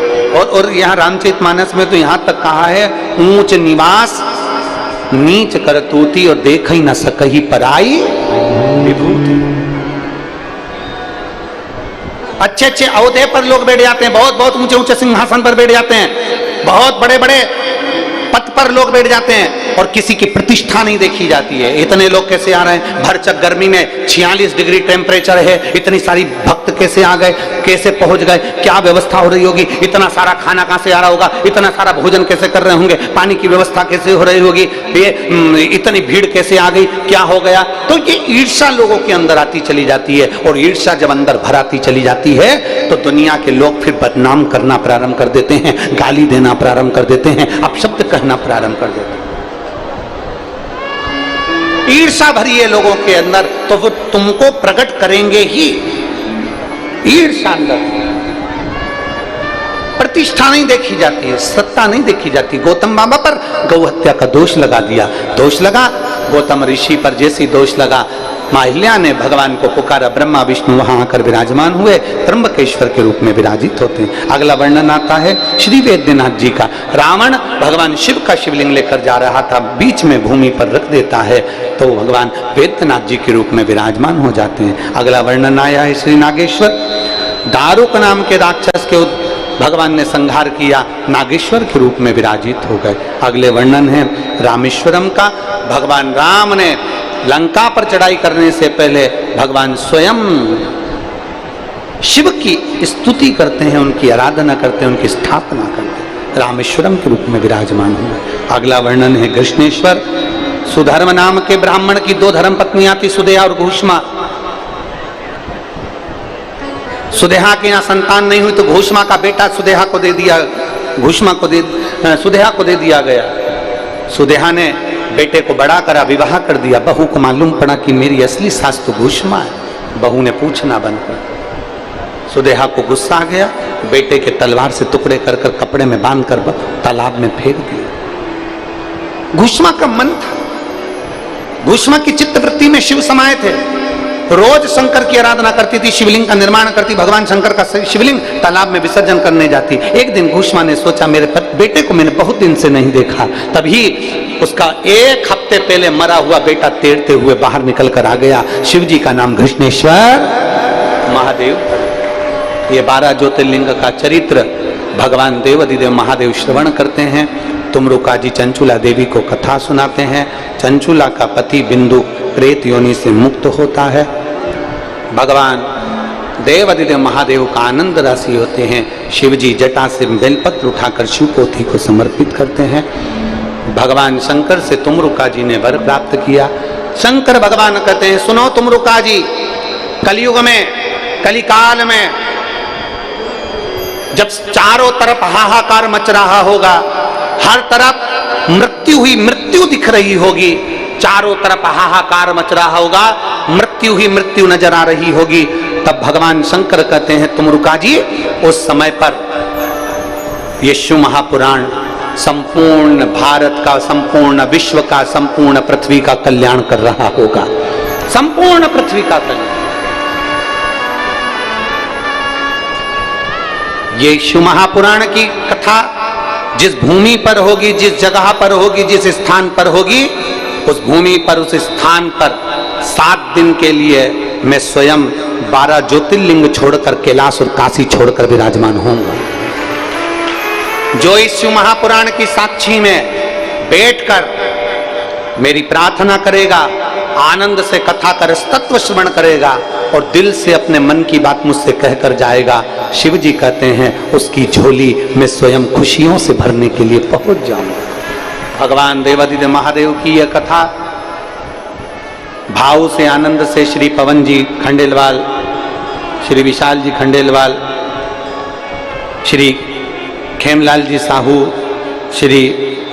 और यहाँ रामचरितमानस में तो यहाँ तक कहा है, ऊंच निवास नीच करतूती और देख ही न सकही पराई विभूति। अच्छे अच्छे औहदे पर लोग बैठ जाते हैं, बहुत बहुत ऊंचे ऊंचे सिंहासन पर बैठ जाते हैं, बहुत बड़े बड़े पद पर लोग बैठ जाते हैं और किसी की प्रतिष्ठा नहीं देखी जाती है। इतने लोग कैसे आ रहे हैं, भरचक गर्मी में 46 डिग्री टेम्परेचर है, इतनी सारी भक्त कैसे आ गए, कैसे पहुंच गए, क्या व्यवस्था हो रही होगी, इतना सारा खाना कहां से आ रहा होगा, इतना सारा भोजन कैसे कर रहे होंगे, पानी की व्यवस्था कैसे हो रही होगी, ये इतनी भीड़ कैसे आ गई, क्या हो गया। तो ये ईर्ष्या लोगों के अंदर आती चली जाती है और ईर्ष्या जब अंदर भराती चली जाती है तो दुनिया के लोग फिर बदनाम करना प्रारंभ कर देते हैं, गाली देना प्रारंभ कर देते हैं, अपशब्द कहना प्रारंभ कर देते हैं। ईर्ष्या भरी है लोगों के अंदर तो वो तुमको प्रकट करेंगे ही। ईर्ष्या अंदर, प्रतिष्ठा नहीं देखी जाती है, सत्ता नहीं देखी जाती। गौतम बाबा पर गौ हत्या का दोष लगा दिया, दोष लगा गौतम ऋषि पर, जैसी दोष लगा मां अहिल्या ने भगवान को पुकारा, ब्रह्मा विष्णु वहां आकर विराजमान हुए, त्र्यंबकेश्वर के रूप में विराजित होते हैं। अगला वर्णन आता है श्री वेद्यनाथ जी का। रावण भगवान शिव का शिवलिंग लेकर जा रहा था, बीच में भूमि पर रख देता है तो भगवान वेद्यनाथ जी के रूप में विराजमान हो जाते हैं। अगला वर्णन आया है श्री नागेश्वर। दारुक नाम के राक्षस के भगवान ने संहार किया, नागेश्वर के रूप में विराजित हो गए। अगले वर्णन है रामेश्वरम का। भगवान राम ने लंका पर चढ़ाई करने से पहले भगवान स्वयं शिव की स्तुति करते हैं, उनकी आराधना करते हैं, उनकी स्थापना करते हैं, रामेश्वरम के रूप में विराजमान हुए। अगला वर्णन है कृष्णेश्वर। सुधर्म नाम के ब्राह्मण की 2 धर्म पत्नियां थी, सुदेहा और घूष्मा। सुदेहा के यहाँ संतान नहीं हुई तो घूष्मा का बेटा सुदेहा को दे दिया, सुदेहा को दे दिया गया। सुदेहा ने बेटे को बड़ा करा, विवाह कर दिया। बहू को मालूम पड़ा कि मेरी असली सास तो घूष्मा है। बहू ने पूछना बंद कर। सुदेहा को गुस्सा आ गया, बेटे के तलवार से टुकड़े कर कर कपड़े में बांध कर तालाब में फेंक दिया। घूष्मा का मन था, घूष्मा की चित्तवृत्ति में शिव समाये थे, रोज शंकर की आराधना करती थी, शिवलिंग का निर्माण करती, भगवान शंकर का शिवलिंग तालाब में विसर्जन करने जाती। एक दिन घूष्मा ने सोचा मेरे बेटे को मैंने बहुत दिन से नहीं देखा, तभी उसका 1 हफ्ते पहले मरा हुआ बेटा तैरते हुए बाहर निकल कर आ गया। शिव जी का नाम कृष्णेश्वर महादेव। ये 12 ज्योतिर्लिंग का चरित्र भगवान देव अधिदेव महादेव श्रवण करते हैं। तुमरुका जी चंचुला देवी को कथा सुनाते हैं। चंचुला का पति बिंदु प्रेत योनि से मुक्त होता है। भगवान देव अधिदेव महादेव का आनंद राशि होते हैं। शिव जी जटा से बेलपत्र उठाकर शिव पोथी को समर्पित करते हैं। भगवान शंकर से तुमरुका जी ने वर प्राप्त किया। शंकर भगवान कहते हैं सुनो तुमरुका जी, कलयुग में, कलिकाल में जब चारों तरफ हाहाकार मच रहा होगा, हर तरफ मृत्यु ही मृत्यु दिख रही होगी, चारों तरफ हाहाकार मच रहा होगा, मृत्यु ही मृत्यु नजर आ रही होगी, तब भगवान शंकर कहते हैं तुमरुका जी उस समय पर ये शिव महापुराण संपूर्ण भारत का, संपूर्ण विश्व का, संपूर्ण पृथ्वी का कल्याण कर रहा होगा, संपूर्ण पृथ्वी का कल्याण। ये शिव महापुराण की कथा जिस भूमि पर होगी, जिस जगह पर होगी, जिस स्थान पर होगी, उस भूमि पर, उस स्थान पर 7 दिन के लिए मैं स्वयं 12 ज्योतिर्लिंग छोड़कर कैलाश और काशी छोड़कर विराजमान होऊंगा। जो इस शिव महापुराण की साक्षी में बैठकर मेरी प्रार्थना करेगा, आनंद से कथा कर तत्व श्रवण करेगा और दिल से अपने मन की बात मुझसे कहकर जाएगा, शिव जी कहते हैं उसकी झोली मैं स्वयं खुशियों से भरने के लिए पहुंच जाऊंगा। भगवान देवादिदेव महादेव की यह कथा भाव से, आनंद से श्री पवन जी खंडेलवाल, श्री विशाल जी खंडेलवाल, श्री खेमलाल जी साहू, श्री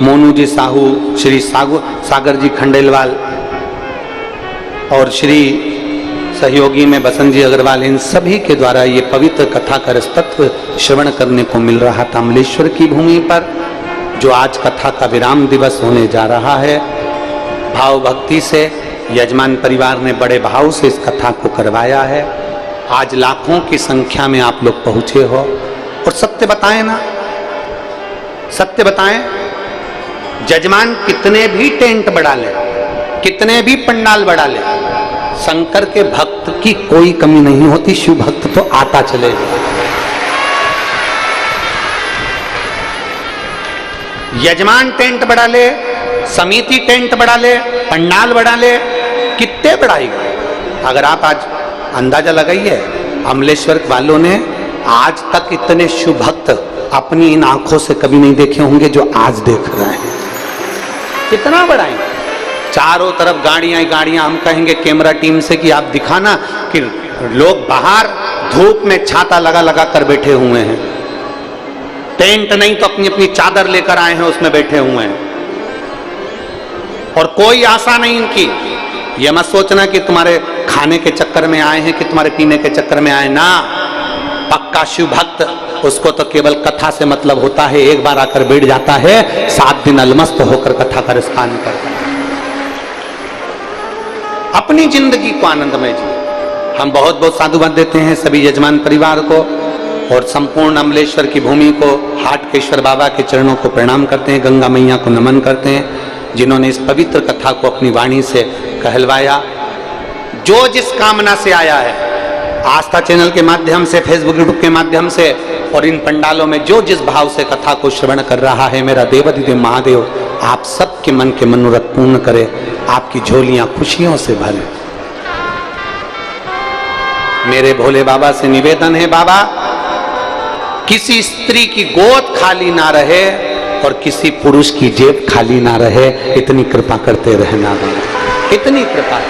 मोनू जी साहू, श्री सागर जी खंडेलवाल और श्री सहयोगी में बसंत जी अग्रवाल, इन सभी के द्वारा ये पवित्र कथा का तत्व श्रवण करने को मिल रहा था अमलेश्वर की भूमि पर, जो आज कथा का विराम दिवस होने जा रहा है। भाव भक्ति से यजमान परिवार ने बड़े भाव से इस कथा को करवाया है। आज लाखों की संख्या में आप लोग पहुंचे हो। और सत्य बताएं ना, सत्य बताएं, जजमान कितने भी टेंट बढ़ा ले, कितने भी पंडाल बढ़ा ले, शंकर के भक्त की कोई कमी नहीं होती। शिव भक्त तो आता चलेगा। यजमान टेंट बढ़ा ले, समिति टेंट बढ़ा ले, पंडाल बढ़ा ले, कितने बढ़ाएगा। अगर आप आज अंदाजा लगाइए, अमलेश्वर वालों ने आज तक इतने शिव भक्त अपनी इन आंखों से कभी नहीं देखे होंगे जो आज देख रहे हैं। कितना बढ़ाएंगे। चारों तरफ गाड़ियां गाड़ियां। हम कहेंगे कैमरा टीम से कि आप दिखाना कि लोग बाहर धूप में छाता लगा लगा कर बैठे हुए हैं, टेंट नहीं तो अपनी अपनी चादर लेकर आए हैं, उसमें बैठे हुए हैं, और कोई आशा नहीं इनकी। ये मत सोचना कि तुम्हारे खाने के चक्कर में आए हैं, कि तुम्हारे पीने के चक्कर में आए ना। पक्का शिव भक्त, उसको तो केवल कथा से मतलब होता है। एक बार आकर बैठ जाता है, 7 दिन अलमस्त होकर कथा का रसपान करता है, अपनी जिंदगी को आनंदमय जी। हम बहुत बहुत साधुवाद देते हैं सभी यजमान परिवार को और संपूर्ण अमलेश्वर की भूमि को, हाटकेश्वर बाबा के चरणों को प्रणाम करते हैं, गंगा मैया को नमन करते हैं, जिन्होंने इस पवित्र कथा को अपनी वाणी से कहलवाया। जो जिस कामना से आया है, आस्था चैनल के माध्यम से, फेसबुक यूट्यूब के माध्यम से और इन पंडालों में जो जिस भाव से कथा को श्रवण कर रहा है, मेरा देवाधिदेव महादेव आप सबके मन के मनोरथ पूर्ण करे, आपकी झोलियां खुशियों से भरे। मेरे भोले बाबा से निवेदन है, बाबा किसी स्त्री की गोद खाली ना रहे और किसी पुरुष की जेब खाली ना रहे, इतनी कृपा करते रहना बाबा, इतनी कृपा।